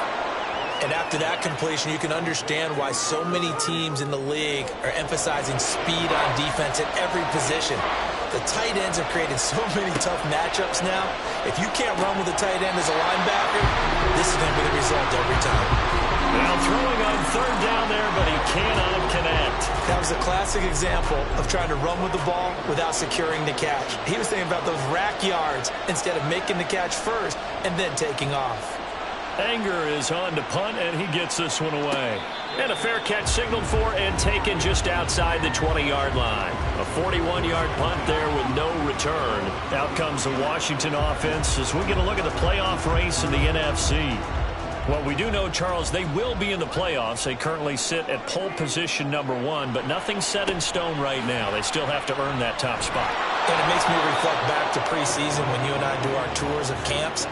And after that completion, you can understand why so many teams in the league are emphasizing speed on defense at every position. The tight ends have created so many tough matchups now. If you can't run with a tight end as a linebacker, this is going to be the result every time. Now throwing on 3rd down there, but he cannot connect. That was a classic example of trying to run with the ball without securing the catch. He was thinking about those rack yards instead of making the catch first and then taking off. Anger is on to punt, and he gets this one away. And a fair catch signaled for and taken just outside the 20-yard line. A 41-yard punt there with no return. Out comes the Washington offense as we get a look at the playoff race in the NFC. Well, we do know, Charles, they will be in the playoffs. They currently sit at pole position number 1, but nothing's set in stone right now. They still have to earn that top spot. And it makes me reflect back to preseason when you and I do our tours of camps.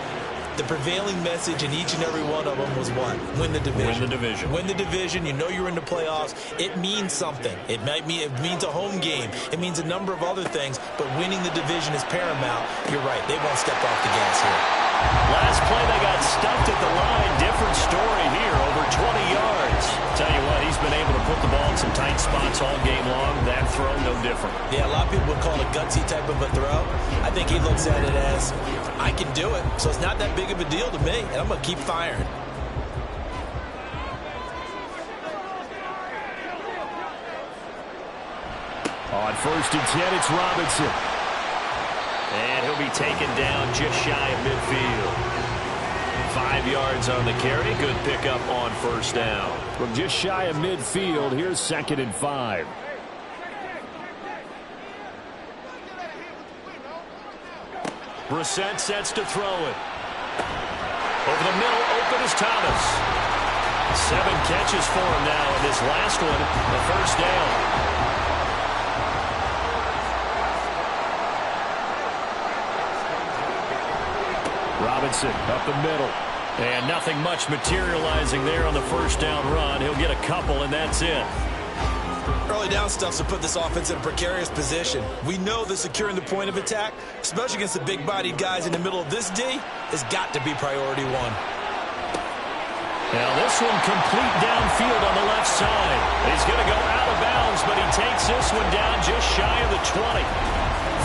The prevailing message in each and every one of them was what? Win the division. Win the division. Win the division. You know you're in the playoffs. It means something. It means a home game. It means a number of other things, but winning the division is paramount. You're right. They won't step off the gas here. Last play, they got stuffed at the line. Different story here, over 20 yards. Tell you what, he's been able to put the ball in some tight spots all game long. That throw, no different. Yeah, a lot of people would call it a gutsy type of a throw. I think he looks at it as, I can do it, so it's not that big of a deal to me, and I'm going to keep firing. On 1st and 10, it's Robinson. And he'll be taken down just shy of midfield. 5 yards on the carry. Good pickup on 1st down. From just shy of midfield, here's 2nd and 5. Brissett sets to throw it. Over the middle, open is Thomas. 7 catches for him now, and this last one, the 1st down. Robinson up the middle. And nothing much materializing there on the 1st down run. He'll get a couple, and that's it. Early down stuff's to put this offense in a precarious position. We know that securing the point of attack, especially against the big-bodied guys in the middle of this D, has got to be priority 1. Now this one complete downfield on the left side. He's going to go out of bounds, but he takes this one down just shy of the 20.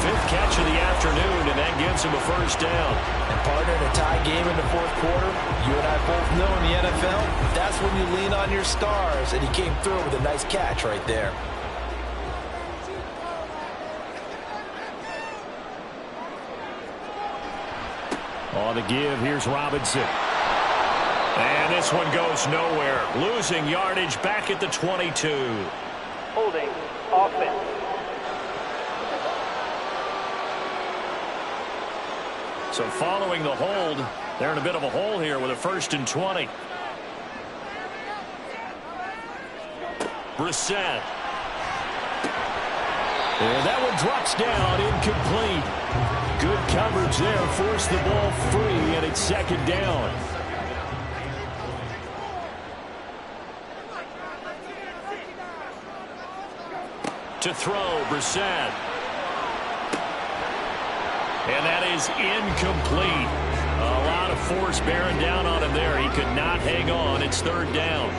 5th catch of the afternoon, and that gives him a 1st down. And partner, in a tie game in the 4th quarter, you and I both know in the NFL, that's when you lean on your stars, and he came through with a nice catch right there. On the give, here's Robinson. And this one goes nowhere. Losing yardage back at the 22. Holding offense. So following the hold, they're in a bit of a hole here with a 1st and 20. Brissett. And that one drops down, incomplete. Good coverage there, forced the ball free, and it's 2nd down. To throw, Brissett. And that is incomplete. A lot of force bearing down on him there. He could not hang on. It's third down.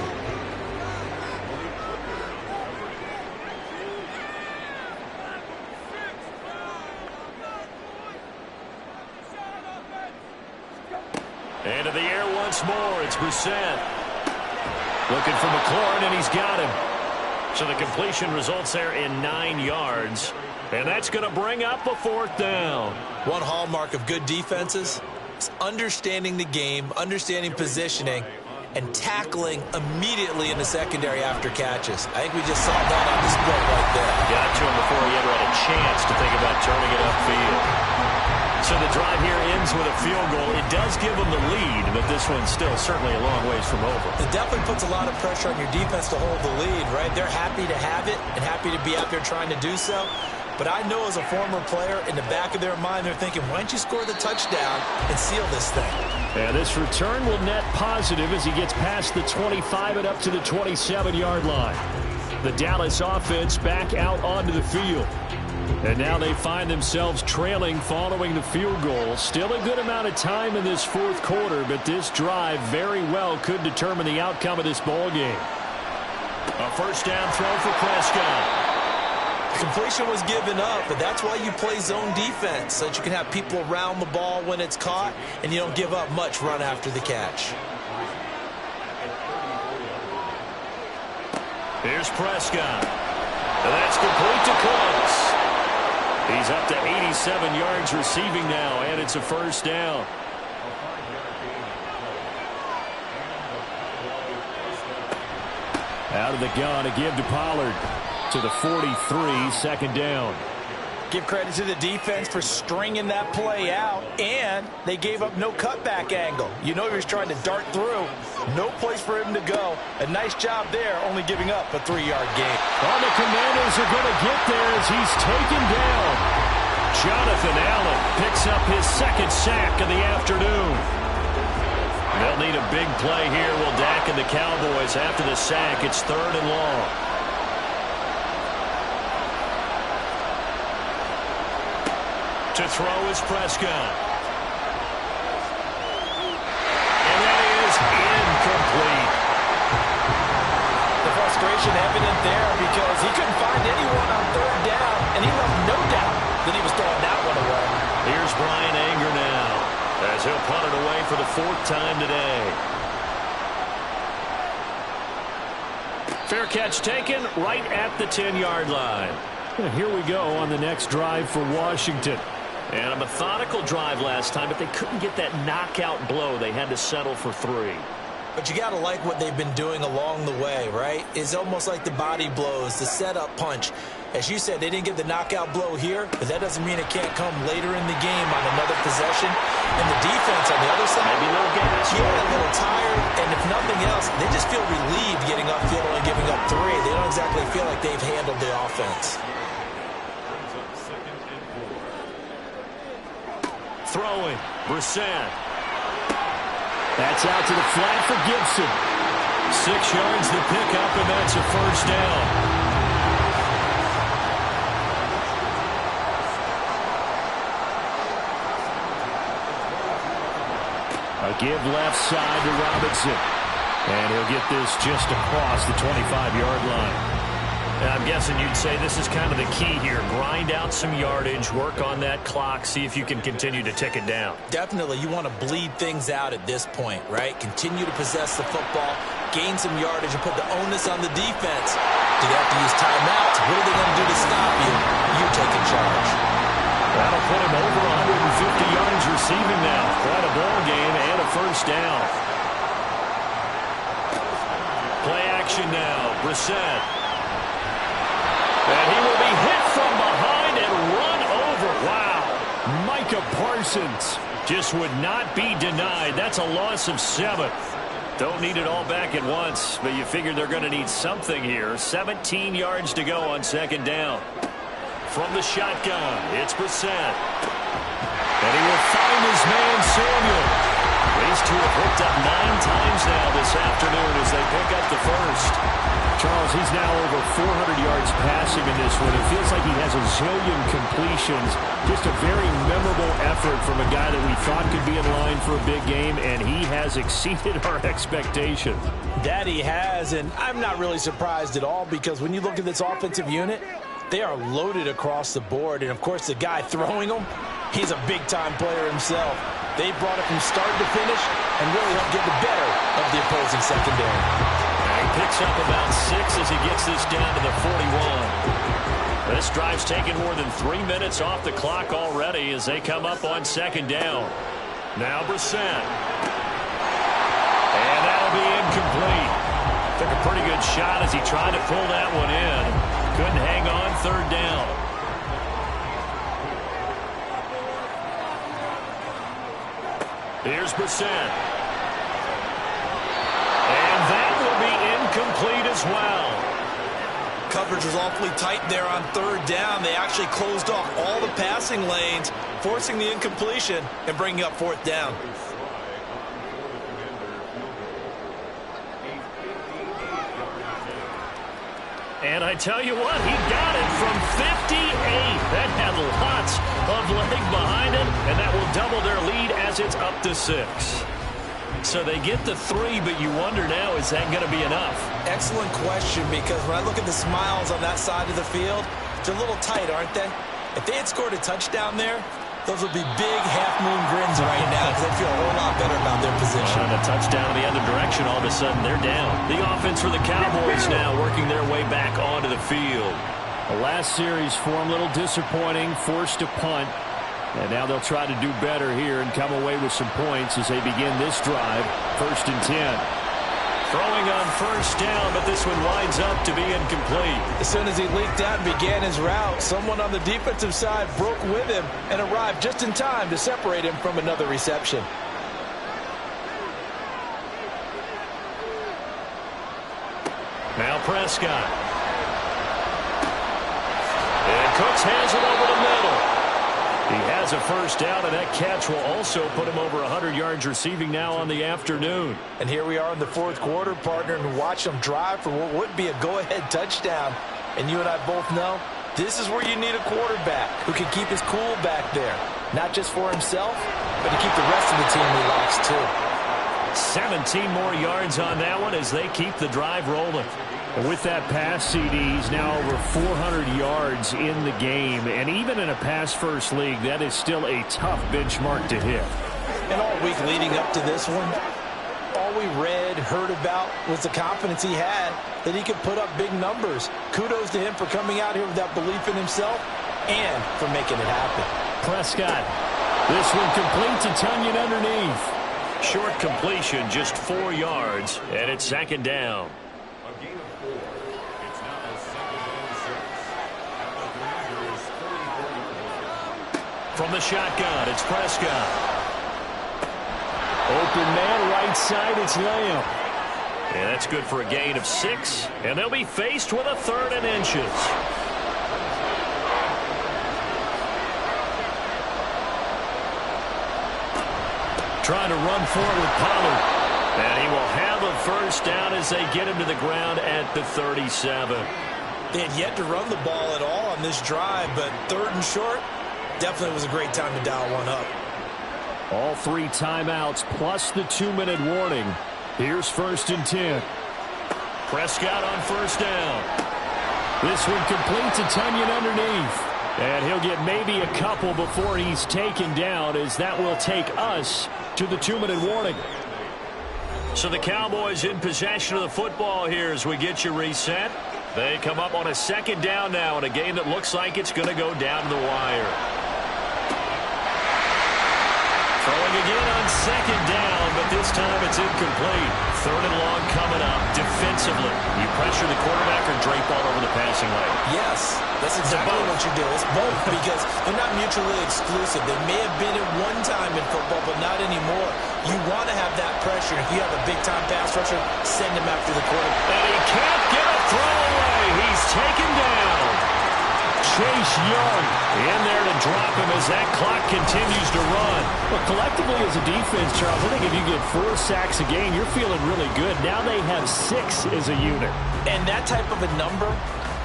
Into the air once more. It's Brissett. Looking for McLaurin, and he's got him. So the completion results there in 9 yards. And that's going to bring up a fourth down. One hallmark of good defenses is understanding the game, understanding positioning, and tackling immediately in the secondary after catches. I think we just saw that on display right there. Got to him before he ever had a chance to think about turning it upfield. So the drive here ends with a field goal. It does give them the lead, but this one's still certainly a long ways from over. It definitely puts a lot of pressure on your defense to hold the lead, right? They're happy to have it and happy to be out there trying to do so. But I know as a former player, in the back of their mind, they're thinking, why don't you score the touchdown and seal this thing? And this return will net positive as he gets past the 25 and up to the 27-yard line. The Dallas offense back out onto the field. And now they find themselves trailing following the field goal. Still a good amount of time in this fourth quarter, but this drive very well could determine the outcome of this ball game. A first down throw for Prescott. Completion was given up, but that's why you play zone defense, so that you can have people around the ball when it's caught, and you don't give up much run after the catch. Here's Prescott. And that's complete to Cooks. He's up to 87 yards receiving now, and it's a first down. Out of the gun, a give to Pollard. To the 43, second down. Give credit to the defense for stringing that play out, and they gave up no cutback angle. You know he was trying to dart through. No place for him to go. A nice job there, only giving up a 3-yard gain. Well, the Commanders are going to get there as he's taken down. Jonathan Allen picks up his second sack of the afternoon. They'll need a big play here. Will Dak and the Cowboys after the sack. It's third and long. To throw is Prescott. And that is incomplete. The frustration evident there because he couldn't find anyone on third down, and he left no doubt that he was throwing that one away. Here's Brian Anger now as he'll punt it away for the 4th time today. Fair catch taken right at the 10-yard line. Here we go on the next drive for Washington. And a methodical drive last time, but they couldn't get that knockout blow. They had to settle for 3. But you got to like what they've been doing along the way, right? It's almost like the body blows, the setup punch. As you said, they didn't get the knockout blow here, but that doesn't mean it can't come later in the game on another possession. And the defense on the other side, maybe a little gas. Yeah, a little tired, and if nothing else, they just feel relieved getting upfield and giving up 3. They don't exactly feel like they've handled the offense. Throwing, Brissett. That's out to the flat for Gibson. 6 yards to pick up, and that's a first down. A give left side to Robinson. And he'll get this just across the 25-yard line. I'm guessing you'd say this is kind of the key here. Grind out some yardage, work on that clock, see if you can continue to tick it down. Definitely, you want to bleed things out at this point, right? Continue to possess the football, gain some yardage, and put the onus on the defense. Do they have to use timeouts? What are they going to do to stop you? You taking charge. That'll put him over 150 yards receiving now. Quite a ball game and a first down. Play action now. Brissett. And he will be hit from behind and run over. Wow. Micah Parsons just would not be denied. That's a loss of 7. Don't need it all back at once, but you figure they're going to need something here. 17 yards to go on second down. From the shotgun, it's Brissett. And he will find his man, Samuel. These two have hooked up 9 times now this afternoon as they pick up the first. Charles, he's now over 400 yards passing in this one. It feels like he has a zillion completions. Just a very memorable effort from a guy that we thought could be in line for a big game, and he has exceeded our expectations. That he has, and I'm not really surprised at all, because when you look at this offensive unit, they are loaded across the board. And, of course, the guy throwing them, he's a big-time player himself. They brought it from start to finish and really helped get the better of the opposing secondary. He picks up about 6 as he gets this down to the 41. This drive's taken more than 3 minutes off the clock already as they come up on second down. Now Brissett. And that'll be incomplete. Took a pretty good shot as he tried to pull that one in. Couldn't hang on third down. Here's Brissett. And that will be incomplete as well. Coverage was awfully tight there on third down. They actually closed off all the passing lanes, forcing the incompletion and bringing up fourth down. And I tell you what, he got it from 58. That had lots of leg behind it, and that will double their lead as it's up to 6. So they get the 3, but you wonder now, is that going to be enough? Excellent question, because when I look at the smiles on that side of the field, they're a little tight, aren't they? If they had scored a touchdown there, those would be big half-moon grins right now, because they feel a whole lot better about their position. And a touchdown in the other direction, all of a sudden they're down. The offense for the Cowboys now working their way back onto the field. The last series for him, a little disappointing, forced a punt. And now they'll try to do better here and come away with some points as they begin this drive. 1st and 10. Throwing on first down, but this one winds up to be incomplete. As soon as he leaked out and began his route, someone on the defensive side broke with him and arrived just in time to separate him from another reception. Now Prescott. And Cooks has it over the middle. He has a first down, and that catch will also put him over 100 yards receiving now on the afternoon. And here we are in the fourth quarter, partner, and watch them drive for what would be a go-ahead touchdown. And you and I both know this is where you need a quarterback who can keep his cool back there. Not just for himself, but to keep the rest of the team relaxed too. 17 more yards on that one as they keep the drive rolling. With that pass, CD, he's now over 400 yards in the game. And even in a pass-first league, that is still a tough benchmark to hit. And all week leading up to this one, all we read, heard about was the confidence he had that he could put up big numbers. Kudos to him for coming out here with that belief in himself and for making it happen. Prescott. This one complete to Tunyon underneath. Short completion, just 4 yards, and it's second down. A gain of 4. It's now 2nd and 6. At the Commanders' 34-yard line. From the shotgun, it's Prescott. Open man, right side, it's Lamb. And that's good for a gain of 6, and they'll be faced with a 3rd and inches. Trying to run forward with Pollard. And he will have a first down as they get him to the ground at the 37. They had yet to run the ball at all on this drive, but 3rd and short, definitely was a great time to dial one up. All 3 timeouts plus the 2-minute warning. Here's 1st and 10. Prescott on first down. This one complete to Tunyon underneath. And he'll get maybe a couple before he's taken down, as that will take us to the 2-minute warning. So the Cowboys in possession of the football here as we get you reset. They come up on a 2nd down now in a game that looks like it's going to go down to the wire. Throwing again on 2nd down, but this time it's incomplete. 3rd and long coming up defensively. You pressure the quarterback or drape all over the passing lane? Yes, that's exactly what you do. It's both because they're not mutually exclusive. They may have been at one time in football, but not anymore. You want to have that pressure. If you have a big-time pass rusher, send him after the quarterback. And he can't get a throw away. He's taken down. Chase Young in there to drop him as that clock continues to run. Well, collectively as a defense, Charles, I think if you get 4 sacks a game, you're feeling really good. Now they have 6 as a unit. And that type of a number,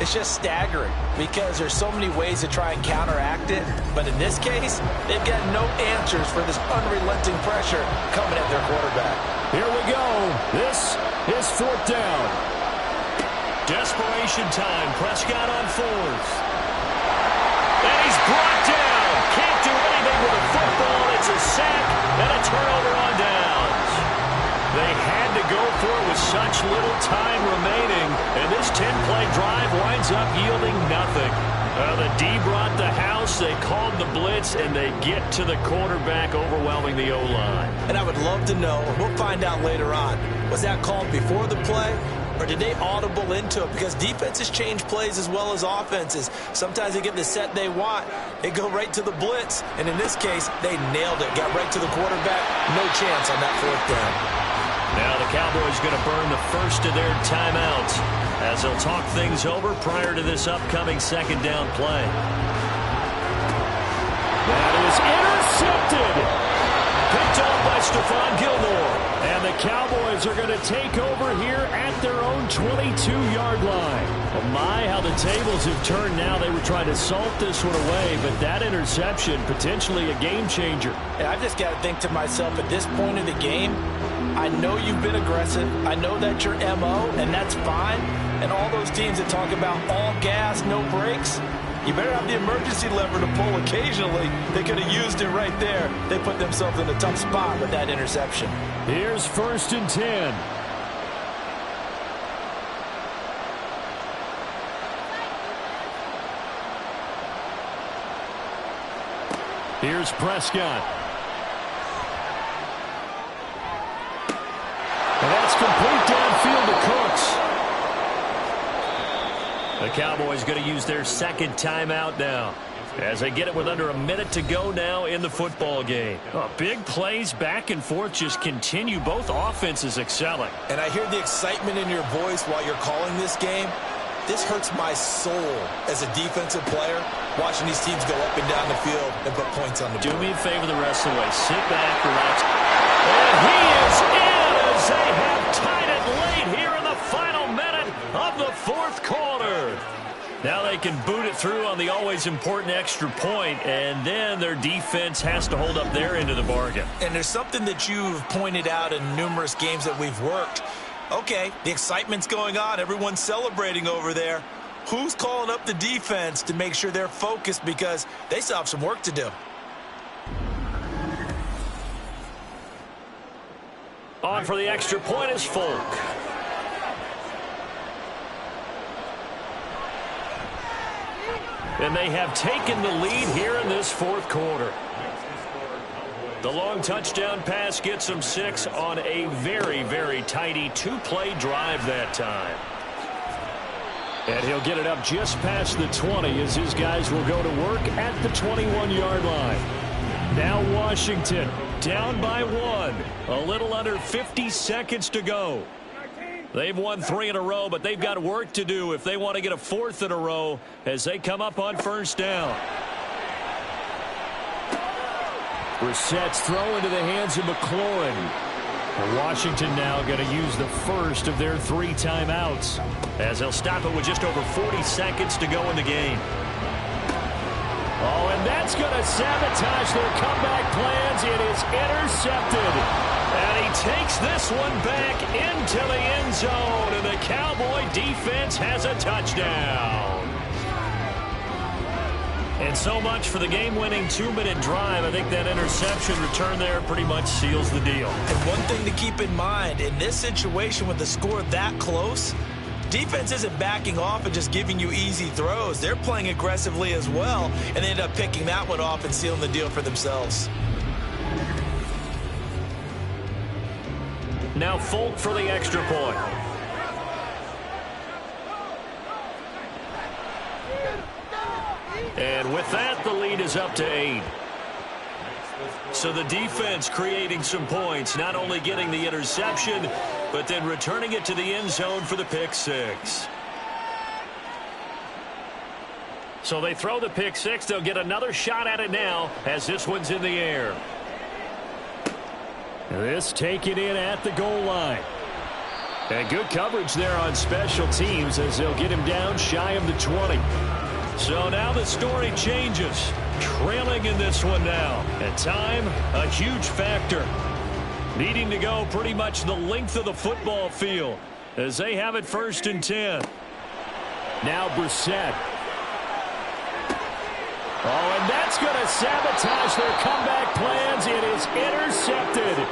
it's just staggering because there's so many ways to try and counteract it. But in this case, they've got no answers for this unrelenting pressure coming at their quarterback. Here we go. This is 4th down. Desperation time. Prescott on 4th. And he's brought down. Can't do anything with a football. It's a sack and a turnover on downs. They had to go for it with such little time remaining. And this 10-play drive winds up yielding nothing. The D brought the house. They called the blitz, and they get to the quarterback, overwhelming the O-line. And I would love to know, and we'll find out later on, was that called before the play? Or did they audible into it? Because defenses change plays as well as offenses. Sometimes they get the set they want. They go right to the blitz. And in this case, they nailed it. Got right to the quarterback. No chance on that 4th down. Now the Cowboys going to burn the first of their timeouts as they'll talk things over prior to this upcoming 2nd down play. That is intercepted. Picked off by Stephon Gilmore. And the Cowboys are going to take over here at their own 22-yard line. Oh my, how the tables have turned now. They were trying to salt this one away, but that interception, potentially a game changer. And I've just got to think to myself, at this point of the game, I know you've been aggressive. I know that's your MO, and that's fine. And all those teams that talk about all gas, no brakes, you better have the emergency lever to pull occasionally. They could have used it right there. They put themselves in a tough spot with that interception. Here's 1st and 10. Here's Prescott. And that's complete downfield to Cooks. The Cowboys going to use their 2nd timeout now as they get it with under a minute to go now in the football game. Big plays back and forth just continue. Both offenses excelling. And I hear the excitement in your voice while you're calling this game. This hurts my soul as a defensive player, watching these teams go up and down the field and put points on the board. Do me a favor the rest of the way. Sit back, relax. And he is in as they have tied it late here in the final minute of the 4th quarter. Now they can boot it through on the always important extra point, and then their defense has to hold up their end of the bargain. And there's something that you've pointed out in numerous games that we've worked. Okay, the excitement's going on. Everyone's celebrating over there. Who's calling up the defense to make sure they're focused, because they still have some work to do? On for the extra point is Folk. And they have taken the lead here in this 4th quarter. The long touchdown pass gets them 6 on a very, very tidy 2-play drive that time. And he'll get it up just past the 20 as his guys will go to work at the 21-yard line. Now Washington down by 1. A little under 50 seconds to go. They've won 3 in a row, but they've got work to do if they want to get a 4th in a row as they come up on 1st down. Brissett's throw into the hands of McLaurin. And Washington now going to use the first of their 3 timeouts as they'll stop it with just over 40 seconds to go in the game. Oh, and that's going to sabotage their comeback plans. It is intercepted. And he takes this one back into the end zone, and the Cowboy defense has a touchdown. And so much for the game-winning 2-minute drive. I think that interception return there pretty much seals the deal. And one thing to keep in mind, in this situation with the score that close, defense isn't backing off and just giving you easy throws. They're playing aggressively as well, and they end up picking that one off and sealing the deal for themselves. Now Folk for the extra point. And with that, the lead is up to 8. So the defense creating some points, not only getting the interception, but then returning it to the end zone for the pick 6. So they throw the pick six. They'll get another shot at it now as this one's in the air. This taken in at the goal line. And good coverage there on special teams as they'll get him down shy of the 20. So now the story changes. Trailing in this one now. And time, a huge factor. Needing to go pretty much the length of the football field as they have it 1st and 10. Now Brissett. Oh, and that's going to sabotage their comeback plans. It is intercepted.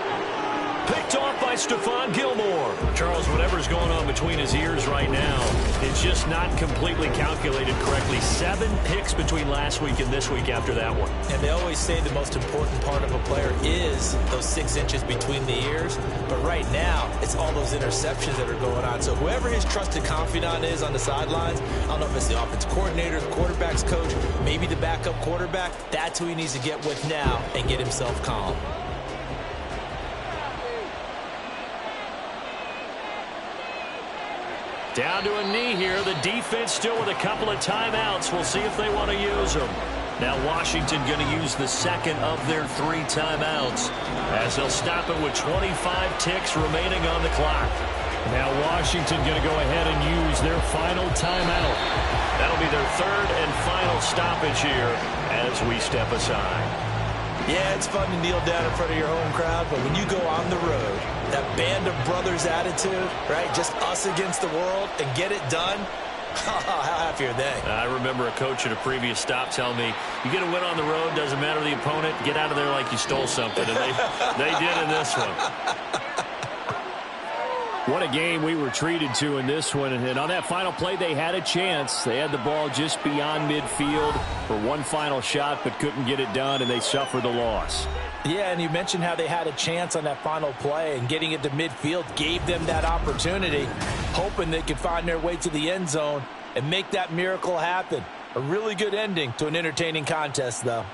Picked off by Stephon Gilmore. Charles, whatever's going on between his ears right now, it's just not completely calculated correctly. 7 picks between last week and this week after that one. And they always say the most important part of a player is those 6 inches between the ears. But right now, it's all those interceptions that are going on. So whoever his trusted confidant is on the sidelines, I don't know if it's the offense coordinator, the quarterback's coach, maybe the backup quarterback, that's who he needs to get with now and get himself calm. Down to a knee here. The defense still with a couple of timeouts. We'll see if they want to use them. Now Washington going to use the second of their 3 timeouts as they'll stop it with 25 ticks remaining on the clock. Now Washington going to go ahead and use their final timeout. That'll be their 3rd and final stoppage here as we step aside. Yeah, it's fun to kneel down in front of your home crowd, but when you go on the road, that band of brothers attitude, right, just us against the world, and get it done, how happy are they? I remember a coach at a previous stop telling me, you get a win on the road, doesn't matter the opponent, get out of there like you stole something, and they did in this one. What a game we were treated to in this one. And on that final play, they had a chance. They had the ball just beyond midfield for one final shot, but couldn't get it done, and they suffered the loss. Yeah, and you mentioned how they had a chance on that final play, and getting it to midfield gave them that opportunity, hoping they could find their way to the end zone and make that miracle happen. A really good ending to an entertaining contest, though.